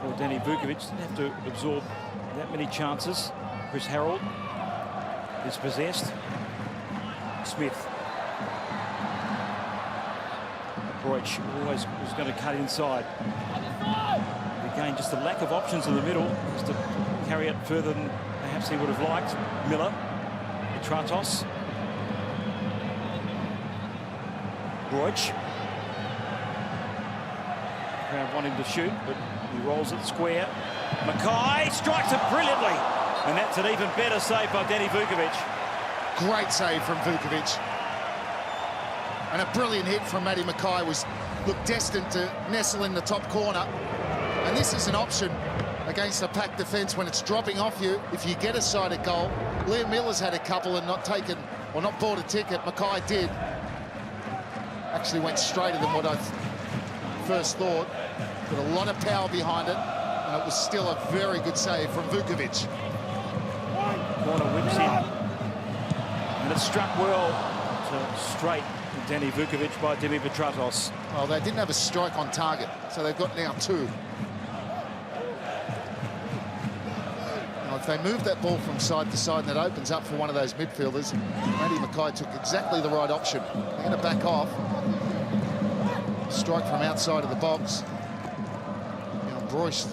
for Danny Vukovic. Didn't have to absorb that many chances. Chris Harold is possessed. Smith. Broich always was going to cut inside. Again, just a lack of options in the middle, just to carry it further than perhaps he would have liked. Miller, Petratos, Broich. Crowd want him to shoot, but he rolls it square. Mackay strikes it brilliantly, and that's an even better save by Danny Vukovic. Great save from Vukovic. And a brilliant hit from Matty Mackay looked destined to nestle in the top corner. And this is an option against a packed defence when it's dropping off you. If you get a sided goal, Liam Miller's had a couple and not taken or not bought a ticket. Mackay did. Actually went straighter than what I first thought. Put a lot of power behind it, and it was still a very good save from Vukovic. Corner whips in, and it struck well to straight Danny Vukovic by Demi Petratos. Well, they didn't have a strike on target, so they've got now 2. Now, if they move that ball from side to side and it opens up for one of those midfielders, Matty Mackay took exactly the right option. They're going to back off. Strike from outside of the box. Broich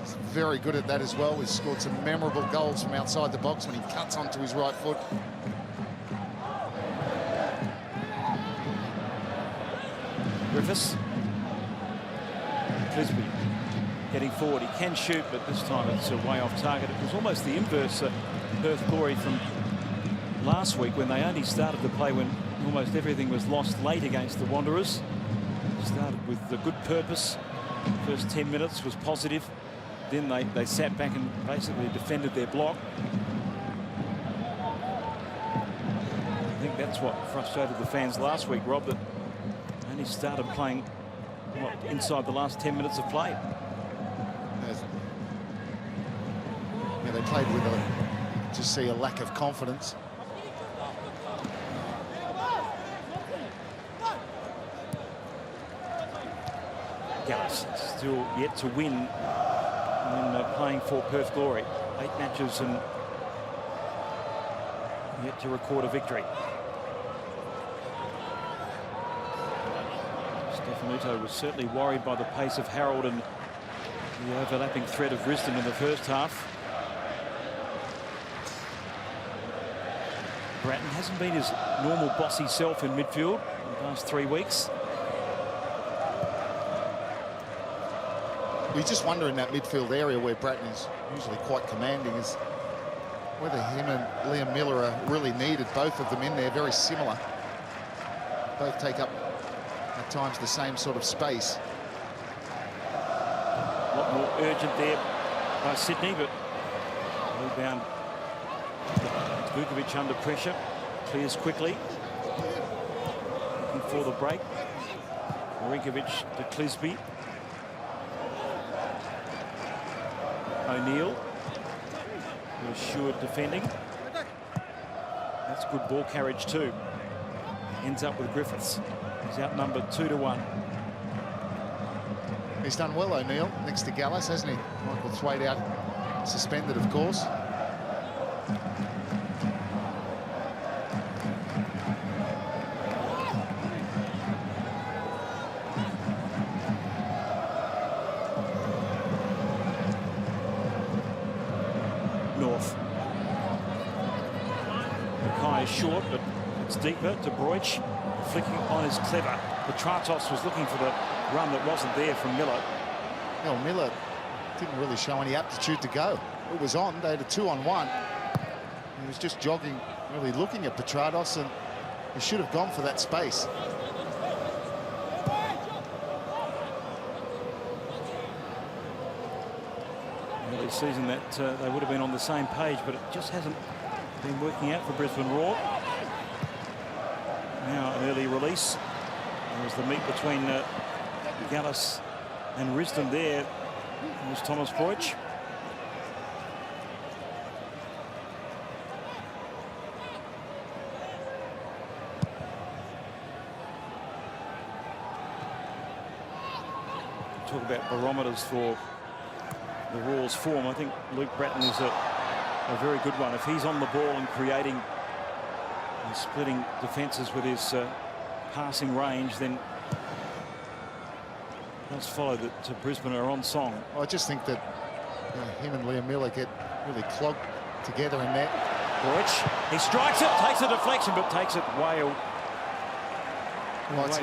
is very good at that as well. He's scored some memorable goals from outside the box when he cuts onto his right foot. Griffiths. Clisby getting forward. He can shoot, but this time it's way off target. It was almost the inverse Perth Glory from last week, when they only started to play when almost everything was lost late against the Wanderers. Started with the good purpose. First 10 minutes was positive. Then they sat back and basically defended their block. I think that's what frustrated the fans last week, Rob, that only started playing inside the last 10 minutes of play. Yeah, they played with just see a lack of confidence. Gallus still yet to win when playing for Perth Glory. 8 matches and yet to record a victory. Stefanuto was certainly worried by the pace of Harold and the overlapping threat of Risdon in the first half. Bratton hasn't been his normal bossy self in midfield in the past 3 weeks. We just wonder in that midfield area where Bratton is usually quite commanding is whether him and Liam Miller are really needed. Both of them in there, very similar. Both take up at times the same sort of space. A lot more urgent there by Sydney, but rebound. Vukovic under pressure, clears quickly. Looking for the break. Marinkovic to Clisby. O'Neill, assured defending. That's good ball carriage too. Ends up with Griffiths. He's outnumbered 2-1. He's done well, O'Neill, next to Gallus, hasn't he? Michael Thwaite out, suspended, of course. Short, but it's deeper to Broich. Flicking on is clever. Petratos was looking for the run that wasn't there from Miller. Well, Miller didn't really show any aptitude to go. It was on. They had a 2-on-1. He was just jogging, really looking at Petratos, and he should have gone for that space. Early season that they would have been on the same page, but it just hasn't been working out for Brisbane Roar. Now an early release. There was the meet between Gallus and Risdon there. It was Thomas Broich. Talk about barometers for the Roar's form. I think Luke Bratton is a very good one. If he's on the ball and creating and splitting defences with his passing range, then let's follow that Brisbane are on song. Well, I just think that him and Liam Miller get really clogged together in there. Broich, he strikes it, takes a deflection, but takes it way away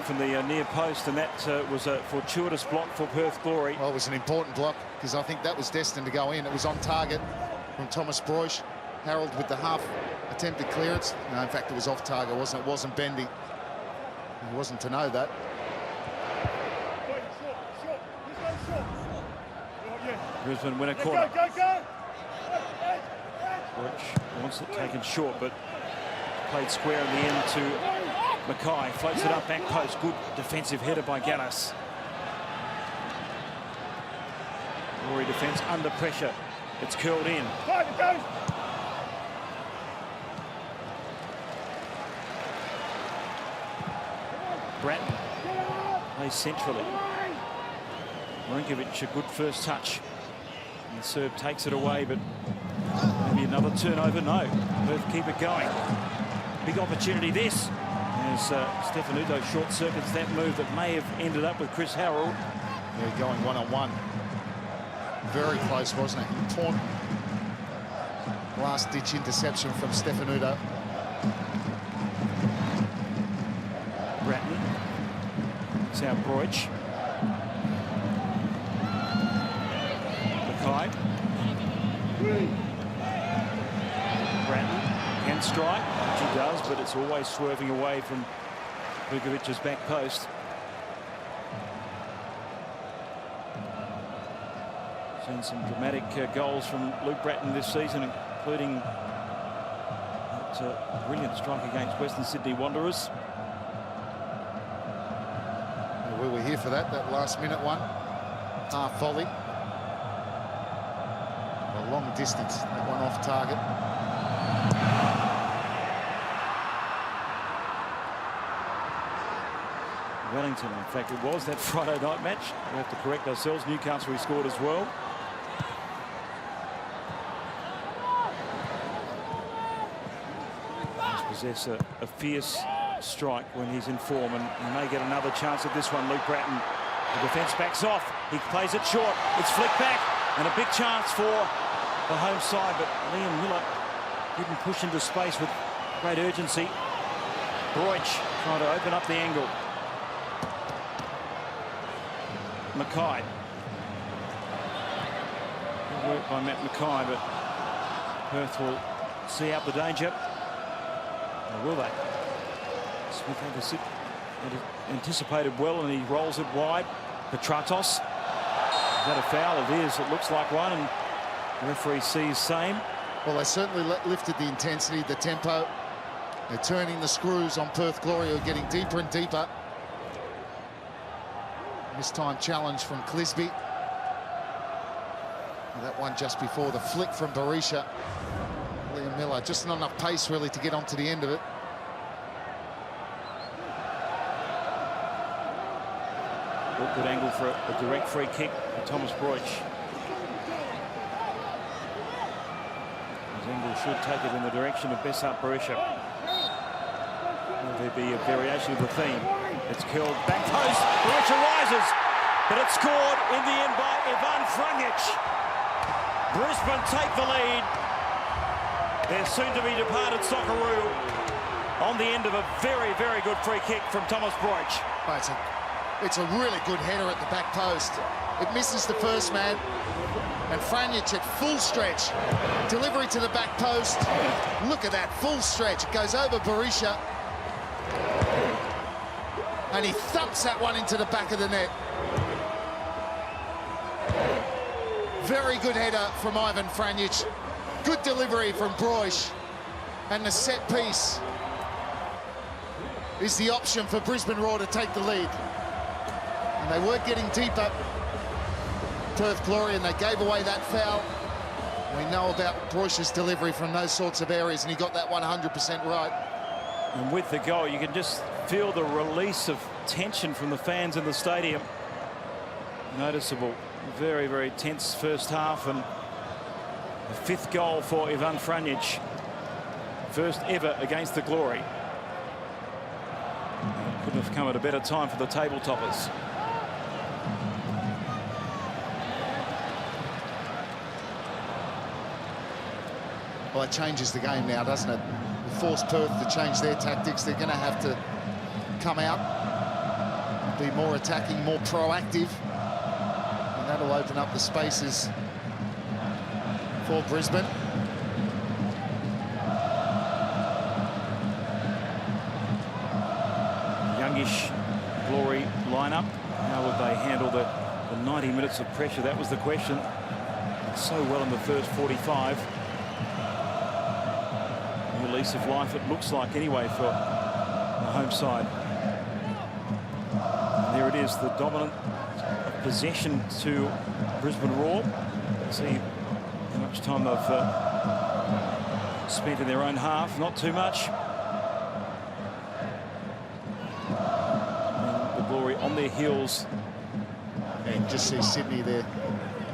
from the near post, and that was a fortuitous block for Perth Glory. Well, it was an important block because I think that was destined to go in. It was on target from Thomas Broich. Harold with the half attempted clearance. No, in fact, it was off target, wasn't it? It wasn't bending. He wasn't to know that. Brisbane win a corner. Broich wants it taken short, but played square in the end to Mackay. Floats it up back post. Good defensive header by Gallus. Rory defence under pressure. It's curled in. Bratton plays centrally. Marinkovic, a good first touch. And the serve takes it away, but maybe another turnover. No, Perth keep it going. Big opportunity this. As Stefanuto short circuits that move that may have ended up with Chris Harold. Yeah, going one-on-one. Very close, wasn't it? Important last-ditch interception from Stefanuto. Bratton. It's out Broich. Mackay. Bratton can strike, which he does, but it's always swerving away from Vukovic's back post. Seen some dramatic goals from Luke Bratton this season, including that brilliant strike against Western Sydney Wanderers. we were here for that last-minute one. Half volley. A long distance, that one off target. Wellington, in fact, it was that Friday night match. We have to correct ourselves. Newcastle scored as well. Possess a fierce strike when he's in form, and he may get another chance at this one. Luke Bratton, the defence backs off. He plays it short. It's flicked back, and a big chance for the home side, but Liam Miller didn't push into space with great urgency. Broich trying to open up the angle. Mackay. Good work by Matt Mackay, but Perth will see out the danger. Or will they? Smith had to sit, anticipated well, and he rolls it wide. Petratos. Is that a foul? It is. It looks like one, and the referee sees same. Well, they certainly lifted the intensity, the tempo. They're turning the screws on Perth Glory, who are getting deeper and deeper. This time challenge from Clisby. That one just before the flick from Berisha. Liam Miller, just not enough pace really to get onto the end of it. Good angle for a direct free kick for Thomas Broich. His angle should take it in the direction of Bessart Berisha. Will there be a variation of the theme? It's curled back post. Berisha rises, but it's scored in the end by Ivan Franjic. Brisbane take the lead. Their soon-to-be departed Socceroo on the end of a very, very good free kick from Thomas Broich. Oh, it's a really good header at the back post. It misses the first man, and Franjic at full stretch. Delivery to the back post. Look at that, full stretch. It goes over Berisha, and he thumps that one into the back of the net. Very good header from Ivan Franjic. Good delivery from Broich. And the set piece is the option for Brisbane Roar to take the lead. And they were getting deeper, Perth Glory, and they gave away that foul. We know about Broich's delivery from those sorts of areas, and he got that 100% right. And with the goal, you can just feel the release of tension from the fans in the stadium. Noticeable. Very, very tense first half, and the fifth goal for Ivan Franjic. First ever against the Glory. Couldn't have come at a better time for the table toppers. Well, it changes the game now, doesn't it? It forced Perth to change their tactics. They're going to have to come out, be more attacking, more proactive. And that'll open up the spaces for Brisbane. Youngish Glory lineup. How would they handle the 90 minutes of pressure? That was the question. So well in the first 45. New lease of life, it looks like, anyway, for the home side. And there it is, the dominant possession to Brisbane Roar. See how much time they've spent in their own half. Not too much. And the Glory on their heels. And just see Sydney, their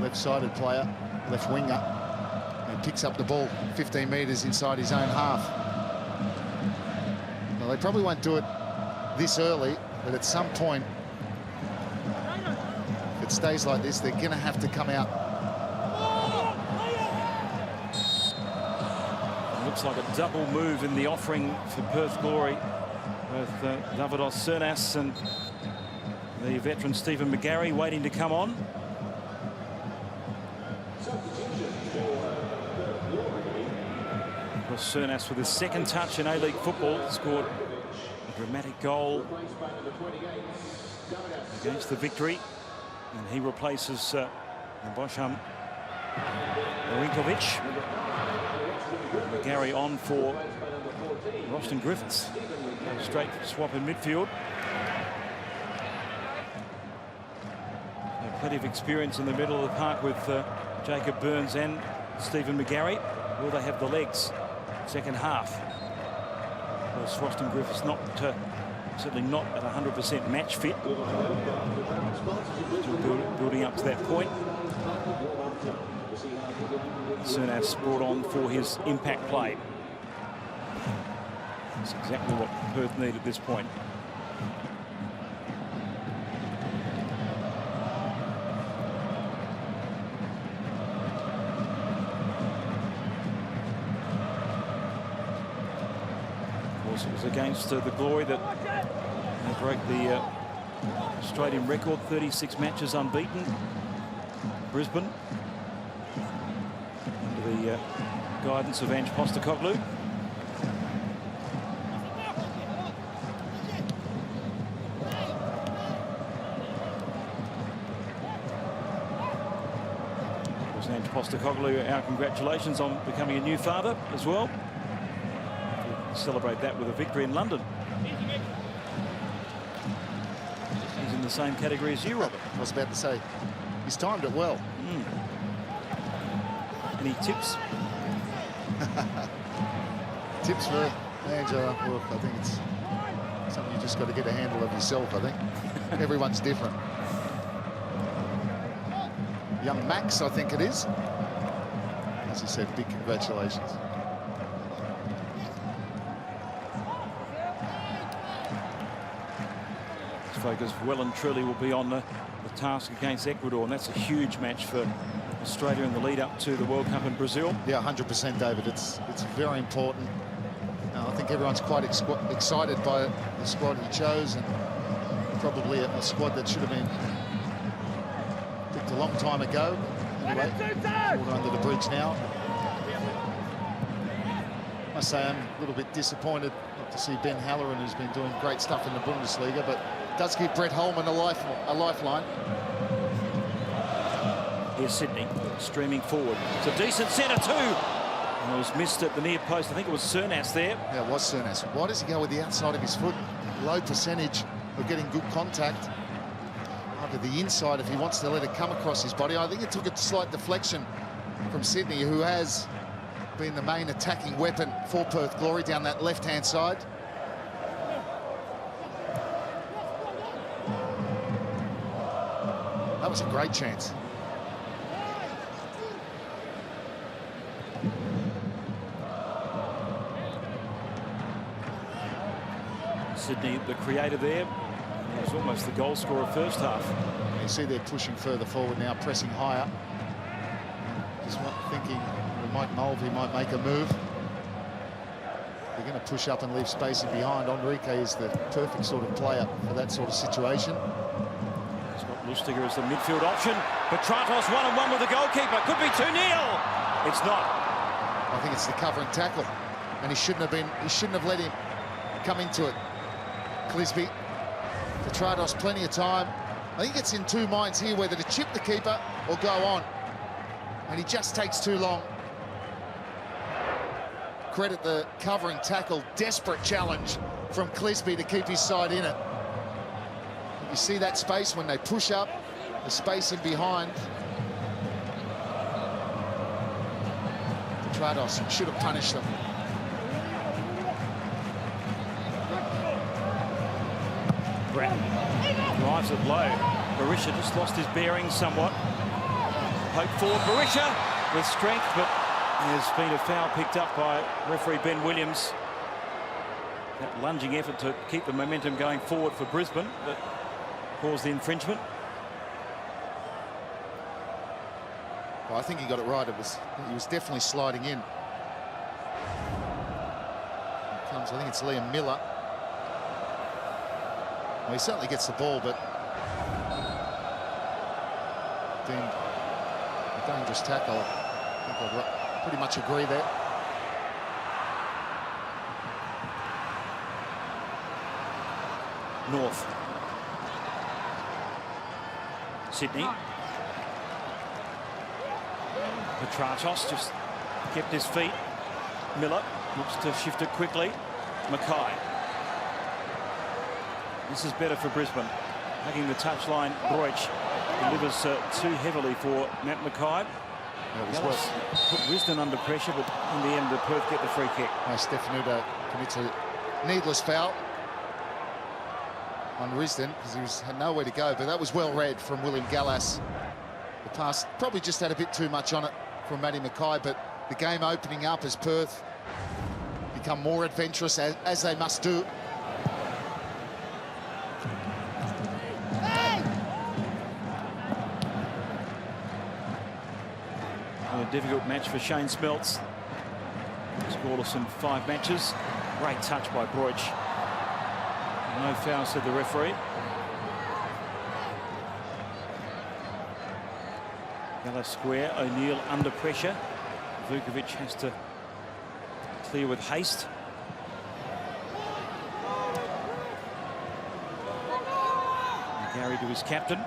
left-sided player, left winger, and picks up the ball 15 metres inside his own half. Well, they probably won't do it this early, but at some point, if it stays like this, they're going to have to come out. It looks like a double move in the offering for Perth Glory, with Davidos Cernas and the veteran Stephen McGarry waiting to come on. Of course, Cernas with his second touch in A-League football scored a dramatic goal against the Victory, and he replaces Bosham Marinkovic. McGarry on for Roston Griffiths. Straight swap in midfield. Plenty of experience in the middle of the park with Jacob Burns and Stephen McGarry. Will they have the legs? Second half. Well, Swaston Griffiths not certainly not at 100% match fit. Still building up to that point. Cernas brought on for his impact play. That's exactly what Perth need at this point. Of course, it was against the Glory that they broke the Australian record, 36 matches unbeaten. Brisbane, under the guidance of Ange Postecoglou. Ange Postecoglou, our congratulations on becoming a new father as well. We'll celebrate that with a victory in London. He's in the same category as you, Robert. I was about to say, he's timed it well. Any tips? Tips for Angela? Well, I think it's something you just got to get a handle of yourself, I think. Everyone's different. Young Max, I think it is. As he said, big congratulations. His focus well and truly will be on the task against Ecuador, and that's a huge match for Australia in the lead up to the World Cup in Brazil. Yeah, 100%, David. It's very important. I think everyone's quite excited by the squad he chose, and probably a squad that should have been picked a long time ago. Anyway, water under the bridge now. I must say I'm a little bit disappointed not to see Ben Halloran, who's been doing great stuff in the Bundesliga, but does give Brett Holman a lifeline. Here's Sydney streaming forward. It's a decent centre too. And it was missed at the near post. I think it was Cernas there. Yeah, it was Cernas. Why does he go with the outside of his foot? Low percentage of getting good contact. Over the inside if he wants to let it come across his body. I think it took a slight deflection from Sydney, who has been the main attacking weapon for Perth Glory down that left-hand side. That was a great chance. Sydney, the creator there. He was almost the goal scorer first half. You see they're pushing further forward now, pressing higher. Just thinking Mike Mulvey might make a move. They're going to push up and leave space in behind. Enrique is the perfect sort of player for that sort of situation. Scott Lustiger as the midfield option. Petratos 1-on-1 with the goalkeeper. Could be 2-0. It's not. I think it's the covering tackle, and he shouldn't have let him come into it. Clisby, Petratos, plenty of time. I think it's in two minds here whether to chip the keeper or go on. And he just takes too long. Credit the covering tackle. Desperate challenge from Clisby to keep his side in it. You see that space when they push up, the space in behind. Petratos should have punished them. Drives it low. Berisha just lost his bearings somewhat. Poke forward, Berisha with strength, but there's been a foul picked up by referee Ben Williams. That lunging effort to keep the momentum going forward for Brisbane that caused the infringement. Well, I think he got it right. He was definitely sliding in. Here comes, I think it's Liam Miller. Well, he certainly gets the ball, but deemed a dangerous tackle. I think I'd pretty much agree there. North. Sydney. Petratos just kept his feet. Miller looks to shift it quickly. Mackay. This is better for Brisbane. Hugging the touchline, Broich. delivers too heavily for Matt Mackay. Well. Put Risdon under pressure, but in the end, the Perth get the free kick. Stefanuto commits a needless foul on Risdon because had nowhere to go, but that was well read from William Gallas. The pass probably just had a bit too much on it from Matty Mackay, but the game opening up as Perth become more adventurous, as they must do. A difficult match for Shane Smeltz. Scoreless in 5 matches. Great touch by Broich. No foul, said the referee. Gallas square, O'Neill under pressure. Vukovic has to clear with haste. And Gary to his captain.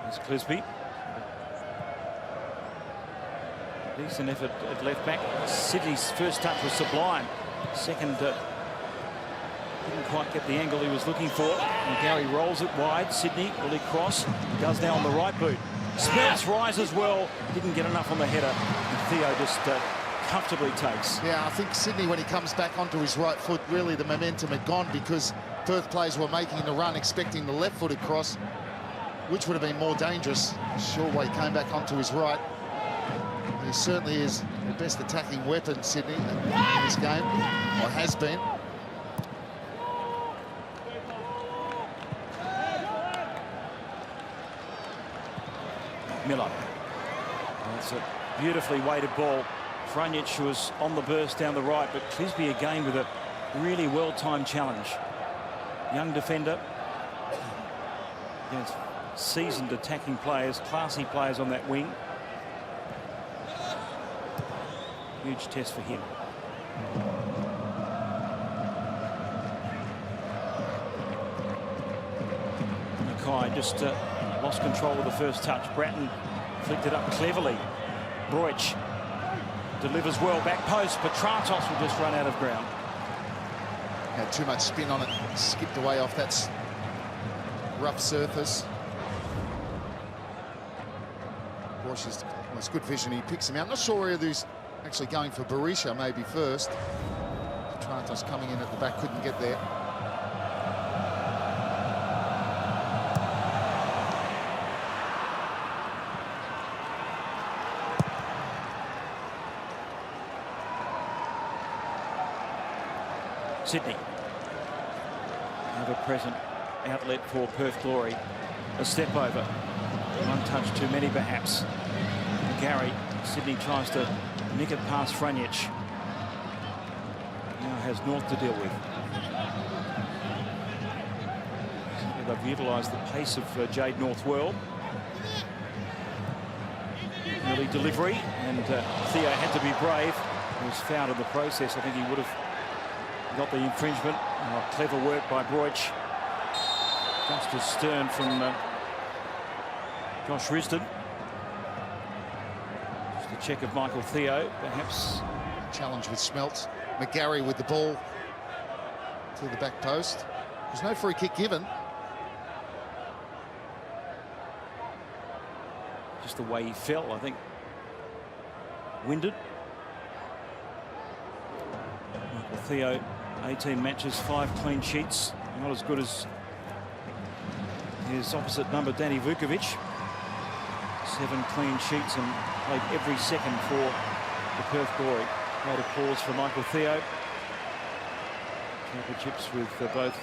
There's Clisby. Decent effort at left back. Sydney's first touch was sublime. Second didn't quite get the angle he was looking for. And Gary rolls it wide. Sydney, will he cross? Does now on the right boot. Smeltz rises well. Didn't get enough on the header. And Theo just comfortably takes. Yeah, I think Sydney, when he comes back onto his right foot, really the momentum had gone because Perth players were making the run, expecting the left-footed cross, which would have been more dangerous. Shoreway came back onto his right. He certainly is the best attacking weapon, Sydney, in this game, or has been. Miller. That's a beautifully weighted ball. Franjic was on the burst down the right, but Clisby again with a really well-timed challenge. Young defender against seasoned attacking players, classy players on that wing. Huge test for him. Mackay just lost control of the first touch. Bratton flicked it up cleverly. Broich delivers well, back post, but Trantos will just run out of ground. Had too much spin on it, skipped away off that rough surface. Broich has good vision, he picks him out. Not sure whether he's actually going for Berisha maybe first. Trantos coming in at the back, couldn't get there. Sydney. Ever-present outlet for Perth Glory. A step over. One touch too many, perhaps. Gary. Sydney tries to nick it past Franjic. Now has North to deal with. They've utilised the pace of Jade North well. Early delivery, and Theo had to be brave. He was fouled in the process. I think he would have got the infringement. Clever work by Broich. Just as stern from Josh Risdon. Just a check of Michael Theo, perhaps. Challenge with Smeltz. McGarry with the ball to the back post. There's no free kick given. Just the way he fell, I think. Winded. Michael Theo, 18 matches, 5 clean sheets. Not as good as his opposite number, Danny Vukovic. 7 clean sheets and played every second for the Perth Glory. Great applause for Michael Theo. Championships with both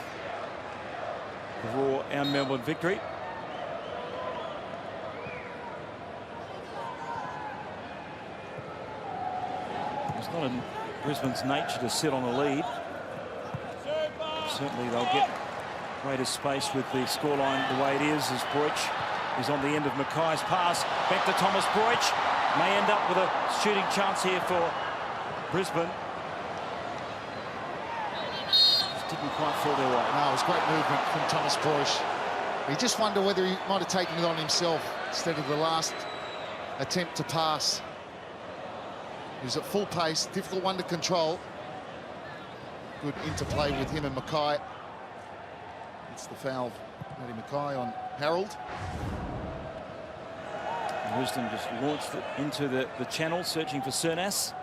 the Raw and Melbourne Victory. It's not in Brisbane's nature to sit on a lead. Certainly they'll get greater space with the scoreline the way it is, as Broich is on the end of Mackay's pass. Back to Thomas Broich. May end up with a shooting chance here for Brisbane. Just didn't quite fall their way. No, it was great movement from Thomas Broich. You just wonder whether he might have taken it on himself instead of the last attempt to pass. He was at full pace, difficult one to control. Good interplay with him and Mackay. It's the foul, Matty Mackay on Harold. Wisdom just launched it into the channel, searching for Cernas.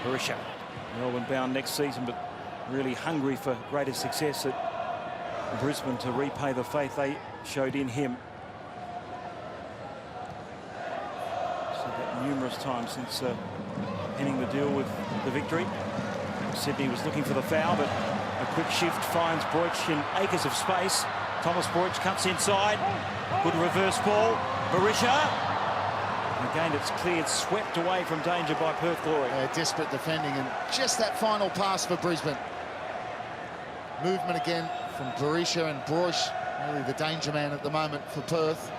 Berisha, Melbourne bound next season, but really hungry for greater success at Brisbane to repay the faith they showed in him. Said that numerous times since penning the deal with the victory. Sydney was looking for the foul, but a quick shift finds Broich in acres of space. Thomas Broich cuts inside. Good reverse ball. Berisha. Again, it's cleared, swept away from danger by Perth Glory. Desperate defending, and just that final pass for Brisbane. Movement again from Berisha and Broich, really the danger man at the moment for Perth.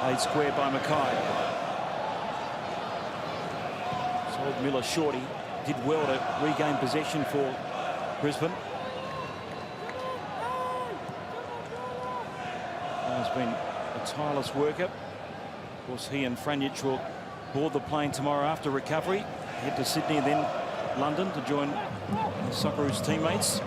Played square by Mackay. Sold Miller short. He did well to regain possession for Brisbane. Has been a tireless worker. Of course, he and Franjic will board the plane tomorrow after recovery, head to Sydney and then London to join the Socceroos teammates.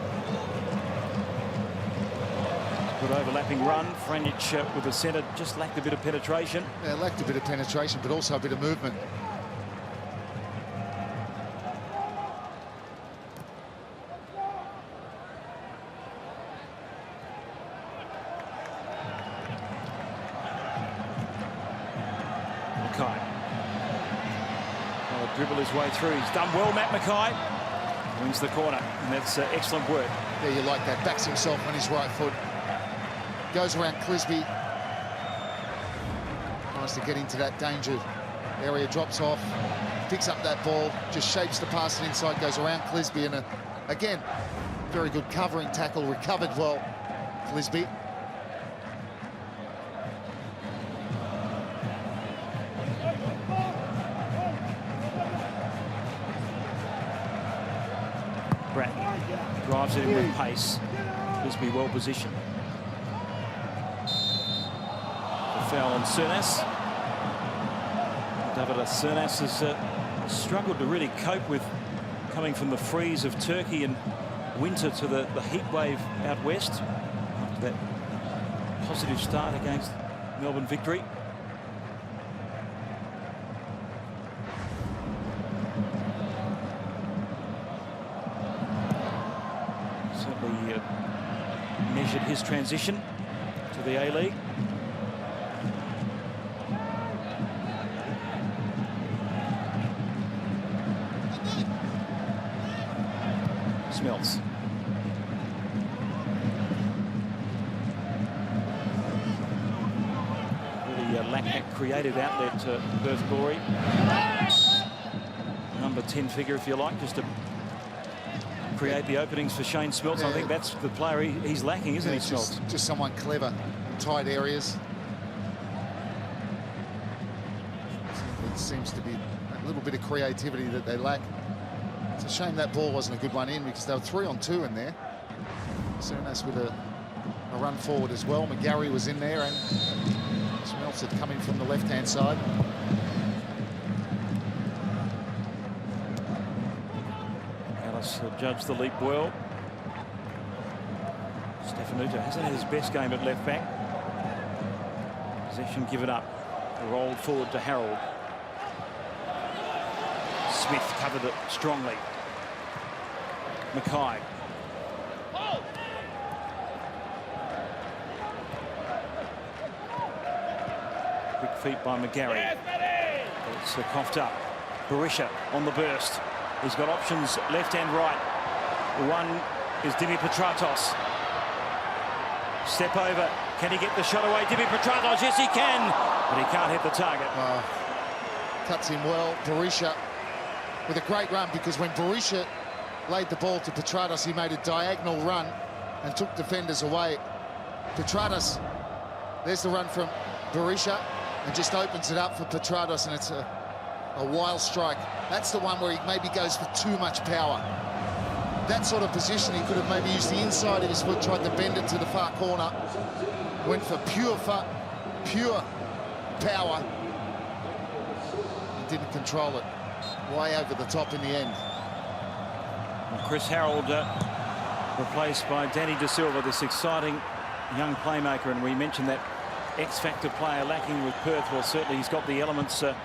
Good overlapping run. Franjic with the centre just lacked a bit of penetration. Yeah, lacked a bit of penetration, but also a bit of movement. Dribble his way through. He's done well, Matt Mackay. Wins the corner, and that's excellent work. Yeah, you like that. Backs himself on his right foot. Goes around Clisby. Nice to get into that danger area. Drops off. Picks up that ball. Just shapes the pass inside. Goes around Clisby. And again, very good covering tackle. Recovered well, Clisby. Drives it in with pace. Clisby well positioned. The foul on Cernas. David Cernas has struggled to really cope with coming from the freeze of Turkey and winter to the heat wave out west. After that positive start against Melbourne victory. Measured his transition to the A-League. Smells. Really lacked that creative outlet to Perth Glory. Number 10 figure, if you like, just to create the openings for Shane Smeltz. I think that's the player he's lacking, isn't he, Smeltz? Just someone clever in tight areas. It seems to be a little bit of creativity that they lack. It's a shame that ball wasn't a good one in, because they were 3-on-2 in there. Cernas with a run forward as well. McGarry was in there, and Smeltz had come in from the left-hand side. Judged the leap well. Stefanuto hasn't had his best game at left back. Possession given up. Rolled forward to Harold. Smith covered it strongly. Mackay. Quick feet by McGarry. It's coughed up. Berisha on the burst. He's got options left and right. One is Dimi Petratos. Step over. Can he get the shot away? Dimi Petratos, yes he can, but he can't hit the target. Cuts him well. Berisha with a great run, because when Berisha laid the ball to Petratos, he made a diagonal run and took defenders away. Petratos, there's the run from Berisha, and just opens it up for Petratos, and it's a wild strike. That's the one where he maybe goes for too much power. that sort of position, he could have maybe used the inside of his foot, tried to bend it to the far corner. Went for pure power. He didn't control it. Way over the top in the end. And Chris Harold replaced by Danny De Silva, this exciting young playmaker. And we mentioned that X-factor player lacking with Perth. Well, certainly he's got the elements for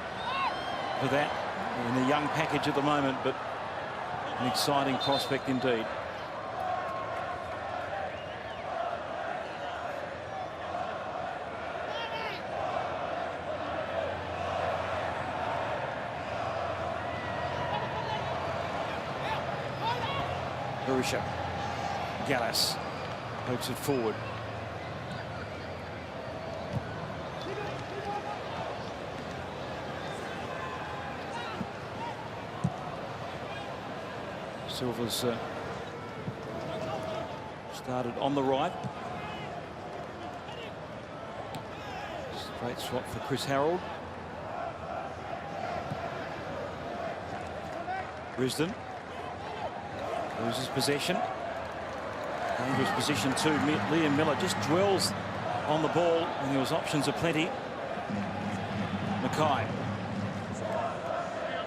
that in the young package at the moment, but an exciting prospect indeed. Berisha. Gallas pokes it forward. Silva's started on the right. Straight swap for Chris Harold. Brisbane loses possession. Dangerous position too. Liam Miller just dwells on the ball, and there was options aplenty. Mackay.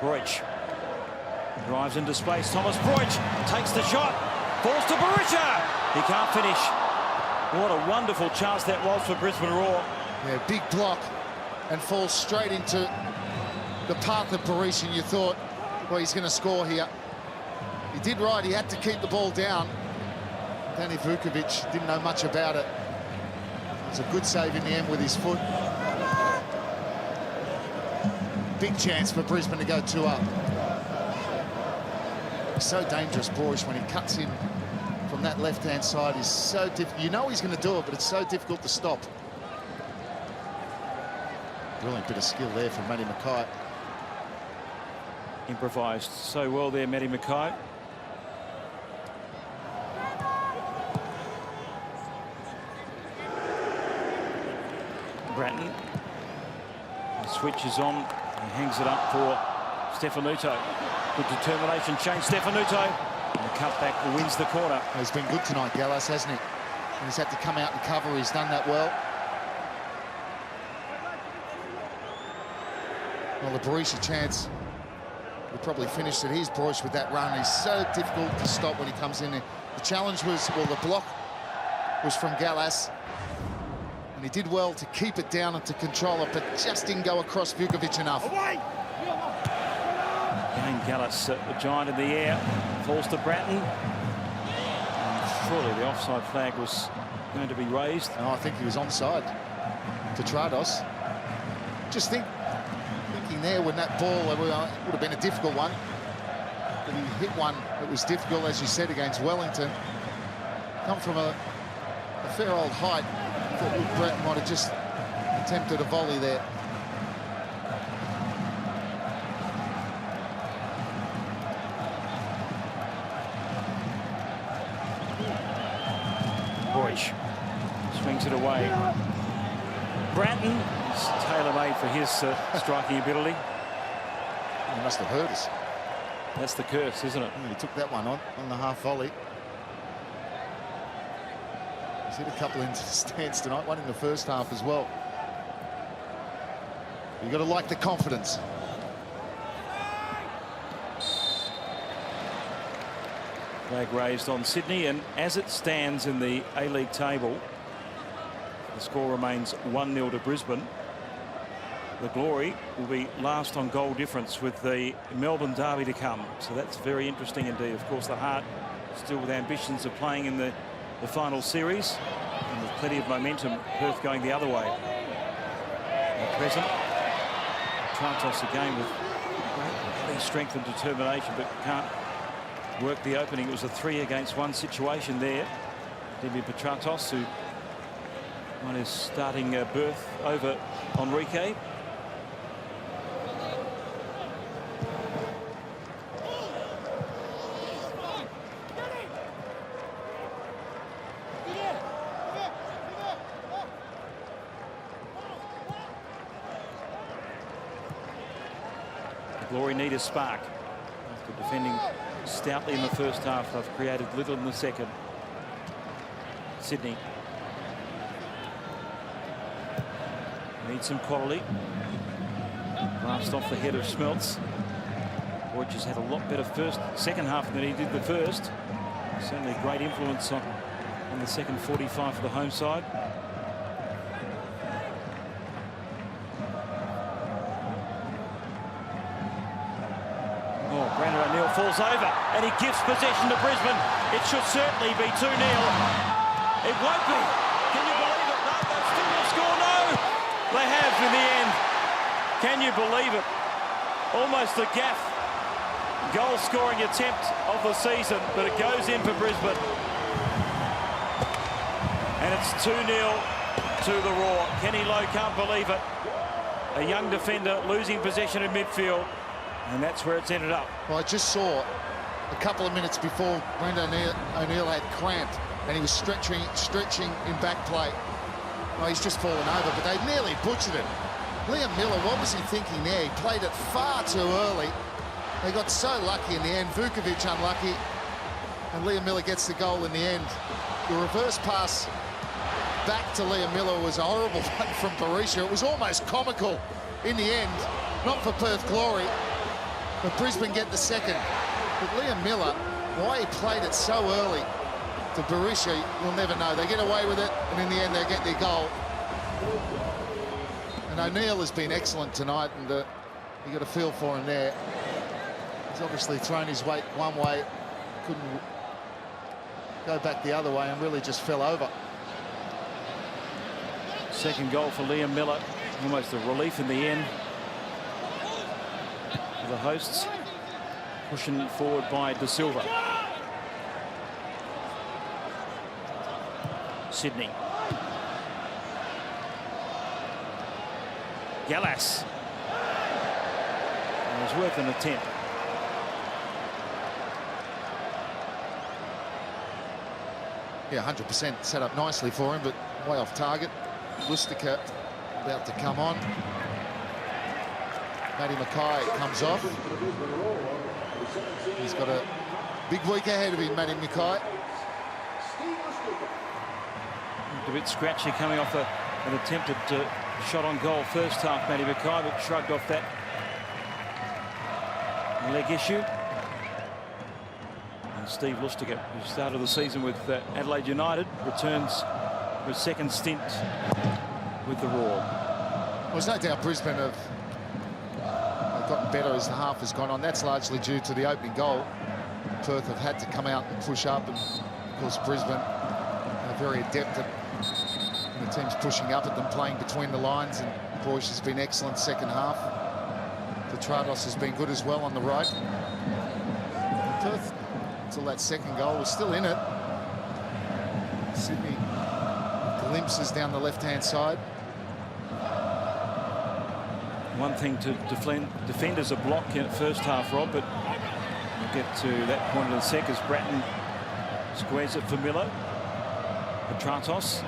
Broich drives into space. Thomas Broich takes the shot. Falls to Berisha. He can't finish. What a wonderful chance that was for Brisbane Roar. Yeah, big block and falls straight into the path of Berisha, and you thought, well, he's going to score here. He did right. He had to keep the ball down. Danny Vukovic didn't know much about it. It was a good save in the end with his foot. Big chance for Brisbane to go 2 up. So dangerous, Broich, when he cuts in from that left-hand side. Is so difficult. You know he's going to do it, but it's so difficult to stop. Brilliant bit of skill there from Matty Mackay. Improvised so well there, Matty Mackay. Bratton. The switch is on. He hangs it up for Stefanuto. Good determination change. Stefanuto. And the cutback wins the corner. He's been good tonight, Gallas, hasn't he? He's had to come out and cover. He's done that well. Well, the Berisha chance, he probably finished it. He's Broich with that run. He's so difficult to stop when he comes in there. The challenge was, well, the block was from Gallas, and he did well to keep it down and to control it, but just didn't go across Vukovic enough. Again, Gallas, the giant in the air, falls to Bratton. And surely the offside flag was going to be raised. No, I think he was onside to Trados. Just thinking there when that ball, it would have been a difficult one. But he hit one that was difficult, as you said, against Wellington. Come from a fair old height. I thought Luke Bratton might have just attempted a volley there. Broich swings it away. Bratton is tailor-made for his striking ability. He must have hurt us. That's the curse, isn't it? He took that one on the half volley. He's hit a couple into the stands tonight, one in the first half as well. You've got to like the confidence. Flag raised on Sydney, and as it stands in the A-League table, the score remains 1-0 to Brisbane. The Glory will be last on goal difference with the Melbourne derby to come. So that's very interesting indeed. Of course, the Heart still with ambitions of playing in the final series, and with plenty of momentum, Perth going the other way. At present, Tratos again with great strength and determination, but can't work the opening. It was a 3-against-1 situation there. Dimi Petratos, who won his starting berth over Enrique. The Glory need a spark After defending stoutly in the first half, they've created little in the second. Sydney needs some quality. Blast off the head of Schmeltz. Broich has had a lot better second half than he did the first. Certainly a great influence on the second 45 for the home side. Oh, Brandon O'Neill falls over and he gives possession to Brisbane. It should certainly be 2-0. It won't be. Can you believe it? No, they've still will score. No, they have in the end. Can you believe it? Almost a gaff goal scoring attempt of the season, but it goes in for Brisbane. And it's 2-0 to the Roar. Kenny Lowe can't believe it. A young defender losing possession in midfield, and that's where it's ended up. Well, I just saw a couple of minutes before Brendan O'Neill had cramped and he was stretching in back play. Oh, he's just fallen over, but they nearly butchered it. Liam Miller, what was he thinking there? He played it far too early. They got so lucky in the end. Vukovic unlucky, and Liam Miller gets the goal in the end. The reverse pass back to Liam Miller was a horrible one from Berisha. It was almost comical in the end. Not for Perth glory, but Brisbane get the second. But Liam Miller, why he played it so early to Berisha, we'll never know. They get away with it, and in the end they get their goal. And O'Neill has been excellent tonight, and you got a feel for him there. He's obviously thrown his weight one way, couldn't go back the other way, and really just fell over. Second goal for Liam Miller, almost a relief in the end for the hosts. Pushing forward by De Silva. Sydney. Gallas. It was worth an attempt. Yeah, 100% set up nicely for him, but way off target. Lustica about to come on. Matty Mackay comes off. He's got a big week ahead of him, Matty Mackay. A bit scratchy coming off an attempted shot on goal first half, Matty Mackay, but shrugged off that leg issue. And Steve Lustica, who started the season with Adelaide United, returns for a second stint with the Roar. Well, there's no doubt Brisbane have gotten better as the half has gone on. That's largely due to the opening goal. Perth have had to come out and push up, and of course Brisbane are very adept at the teams pushing up at them, playing between the lines, and Broich has been excellent second half. Petrados has been good as well on the right. And Perth, until that second goal, was still in it. Sydney glimpses down the left-hand side. One thing to defend as a block in first half, Rob, but we'll get to that point in a sec as Bratton squares it for Miller. Petratos.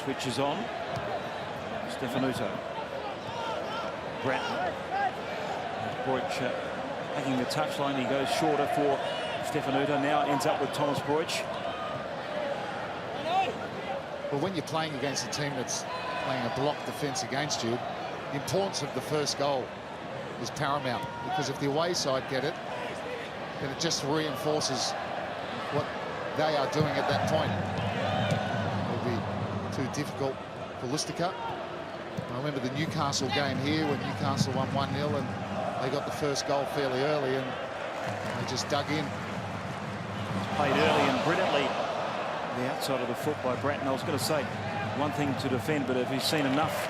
Switches on. Stefanuto. Bratton. Broich taking the touchline. He goes shorter for Stefanuto. Now ends up with Thomas Broich. Well, when you're playing against a team that's playing a block defence against you, the importance of the first goal is paramount, because if the away side get it, then it just reinforces what they are doing at that point. It'll be too difficult for Lustica. I remember the Newcastle game here when Newcastle won 1-0 and they got the first goal fairly early and they just dug in. Played early and brilliantly the outside of the foot by Bratton. I was going to say one thing to defend, but have you seen enough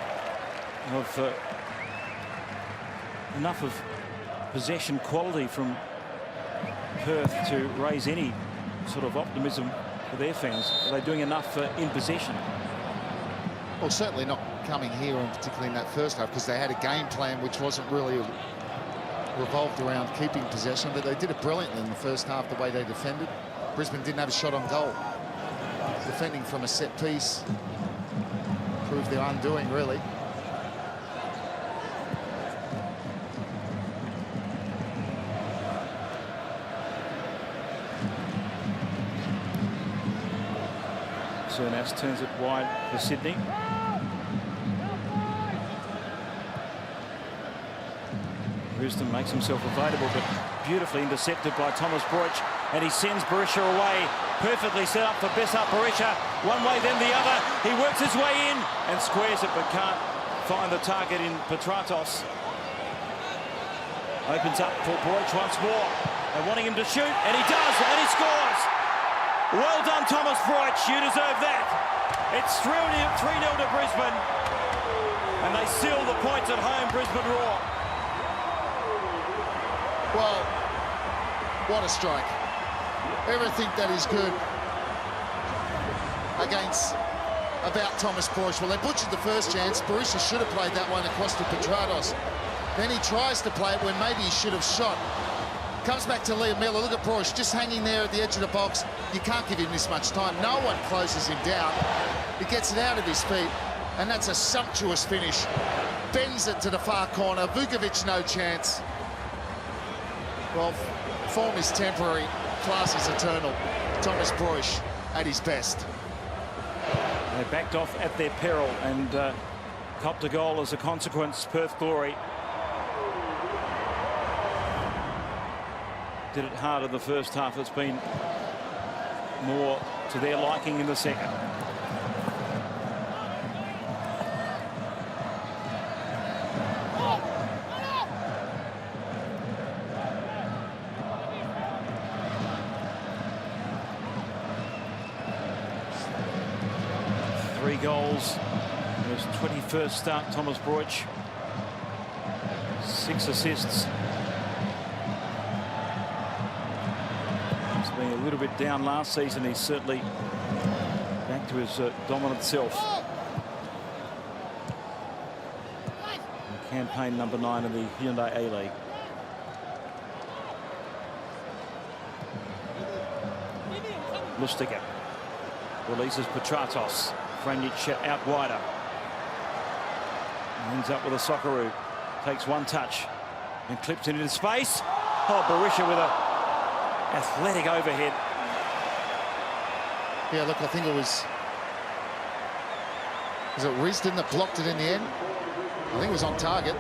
of possession quality from Perth to raise any sort of optimism for their fans? Are they doing enough in possession? Well, certainly not coming here, and particularly in that first half, because they had a game plan which wasn't really revolved around keeping possession, but they did it brilliantly in the first half, the way they defended. Brisbane didn't have a shot on goal. defending from a set piece proved their undoing, really. Cernas turns it wide for Sydney. Brisbane makes himself available, but beautifully intercepted by Thomas Broich, and he sends Berisha away. Perfectly set up for Berisha. One way, then the other. He works his way in and squares it, but can't find the target in Petratos. Opens up for Broich once more. They're wanting him to shoot, and he does, and he scores. Well done, Thomas Broich. You deserve that. It's 3-0 to Brisbane, and they seal the points at home, Brisbane Roar. Well, what a strike. Everything that is good about Thomas Broich. Well, they butchered the first chance. Berisha should have played that one across to Petratos. Then he tries to play it when maybe he should have shot. Comes back to Liam Miller. Look at Broich just hanging there at the edge of the box. You can't give him this much time. No one closes him down. He gets it out of his feet, and that's a sumptuous finish. Bends it to the far corner. Vukovic, no chance. Well, form is temporary, class is eternal. Thomas Broich at his best. They backed off at their peril and copped a goal as a consequence. Perth Glory did it hard in the first half. It's been more to their liking in the second. Three goals in his 21st start, Thomas Broich. 6 assists. He's been a little bit down last season. He's certainly back to his dominant self. Campaign number 9 in the Hyundai A-League. Lustig releases Petratos. Franjic out wider. Ends up with a Socceroo. Takes one touch and clips it into space. Oh, Berisha with a athletic overhead. Yeah, look, I think it was it Risdon that blocked it in the end? I think it was on target.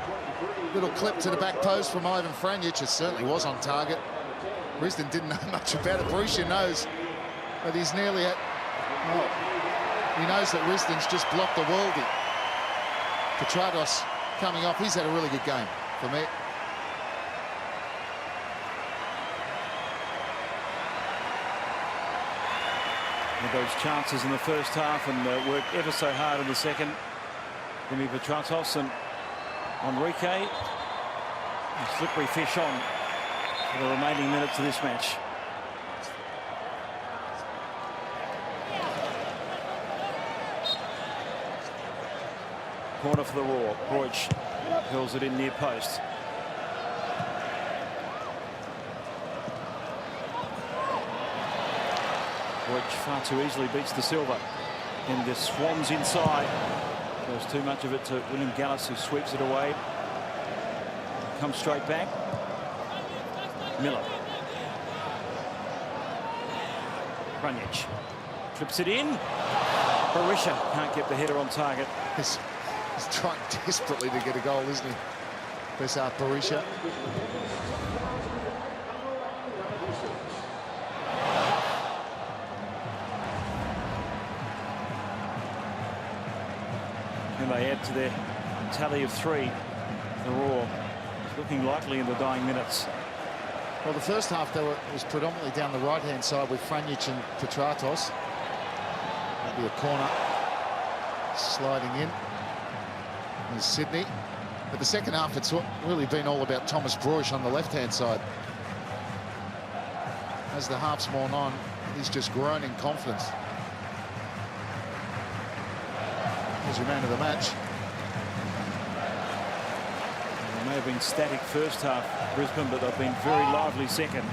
Little clip to the back post from Ivan Franjic. It certainly was on target. Risdon didn't know much about it. Berisha knows that he's nearly at... Oh, he knows that Risdon's just blocked the worldie. Petratos coming off. He's had a really good game for me. With those chances in the first half and worked ever so hard in the second. Jimmy Petratos and Enrique. A slippery fish on for the remaining minutes of this match. Corner for the Roar. Broich hurls it in near post. Broich far too easily beats the Silver. And the Swans inside. There's too much of it to William Gallas, who sweeps it away. Comes straight back. Miller. Franjic clips it in. Berisha can't get the header on target. He's trying desperately to get a goal, isn't he? Berisha. And they add to their tally of 3. The Roar is looking likely in the dying minutes. Well, the first half, though, it was predominantly down the right-hand side with Franjic and Petratos. That'll be a corner. Sliding in. There's Sydney. But the second half, it's really been all about Thomas Broich on the left-hand side. As the half's worn on, he's just grown in confidence. Here's your man of the match. They may have been static first half, Brisbane, but they've been very lively second.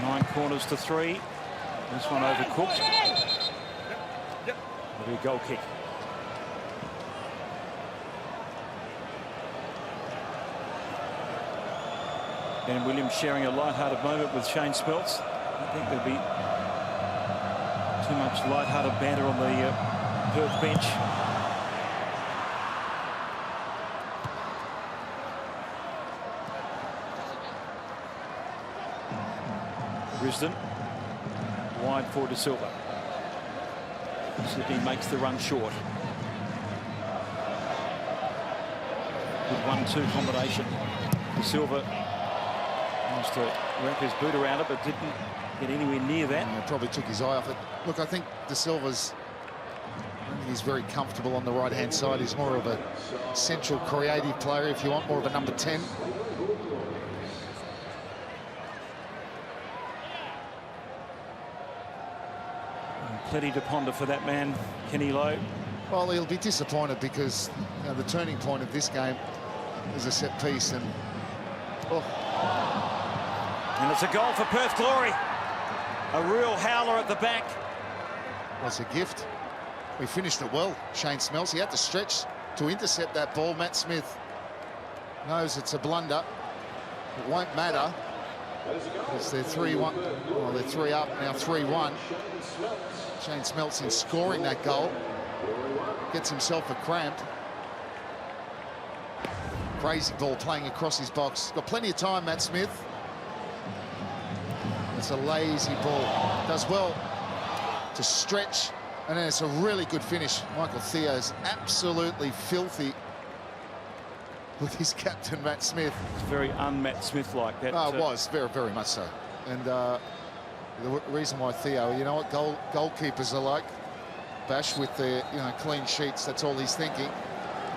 9 corners to 3. This one overcooked. Be a goal kick. Ben Williams sharing a light-hearted moment with Shane Smeltz. I think there'd be too much light-hearted banter on the Perth bench. Brisbane wide for De Silva. Sydney makes the run short. Good 1-2 combination. De Silva managed to wrap his boot around it, but didn't get anywhere near that. And probably took his eye off it. Look, I think De Silva's, I think he's very comfortable on the right-hand side. He's more of a central creative player, if you want, more of a number 10. Plenty to ponder for that man, Kenny Lowe. Well, he'll be disappointed because the turning point of this game is a set piece, and and it's a goal for Perth Glory. A real howler at the back. Was a gift. We finished it well. Shane Smeltz, he had to stretch to intercept that ball. Matt Smith knows it's a blunder. It won't matter. Because they're 3-1. Well, they're 3 up now, 3-1. Shane Smeltz in scoring that goal gets himself a cramp. Crazy ball playing across his box. Got plenty of time, Matt Smith. It's a lazy ball. Does well to stretch, and then it's a really good finish. Michael Theo's absolutely filthy with his captain, Matt Smith. It's very un-Matt Smith-like that. It was very, very much so. And the reason why Theo, you know what goalkeepers are like, Bash, with their clean sheets. That's all he's thinking.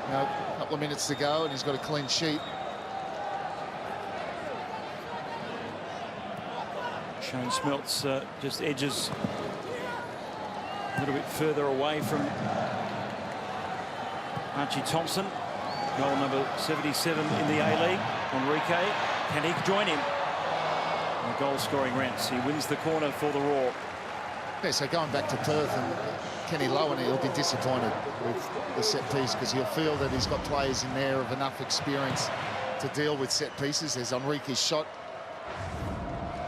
A couple of minutes to go, and he's got a clean sheet. Shane Smeltz just edges a little bit further away from Archie Thompson. Goal number 77 in the A-League. Enrique, can he join him? The goal-scoring Rance. He wins the corner for the Raw. Yeah, so going back to Perth, and Kenny Lowe, he'll be disappointed with the set piece because he'll feel that he's got players in there of enough experience to deal with set pieces. There's Enrique's shot,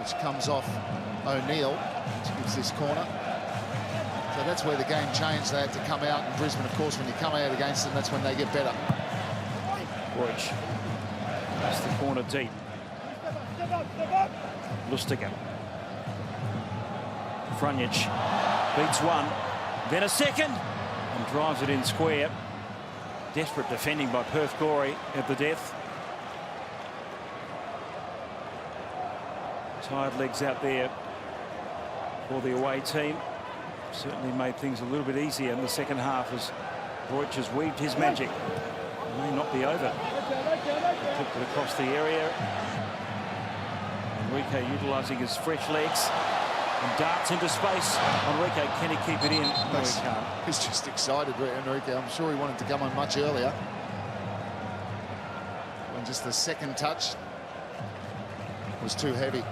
which comes off O'Neill, which gives this corner. So that's where the game changed. They had to come out, and Brisbane, of course, when you come out against them, that's when they get better. Broich. That's the corner deep. Lustiger. Frunich beats one, then a second, and drives it in square. Desperate defending by Perth Glory at the death. Tired legs out there for the away team. Certainly made things a little bit easier in the second half as Broich has weaved his magic. It may not be over. Flipped it across the area. Enrique utilising his fresh legs and darts into space. Enrique, can he keep it in? No, he can't. He's just excited, Enrique. I'm sure he wanted to come on much earlier. And just the second touch was too heavy.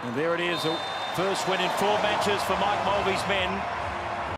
And there it is, a first win in 4 matches for Mike Mulvey's men.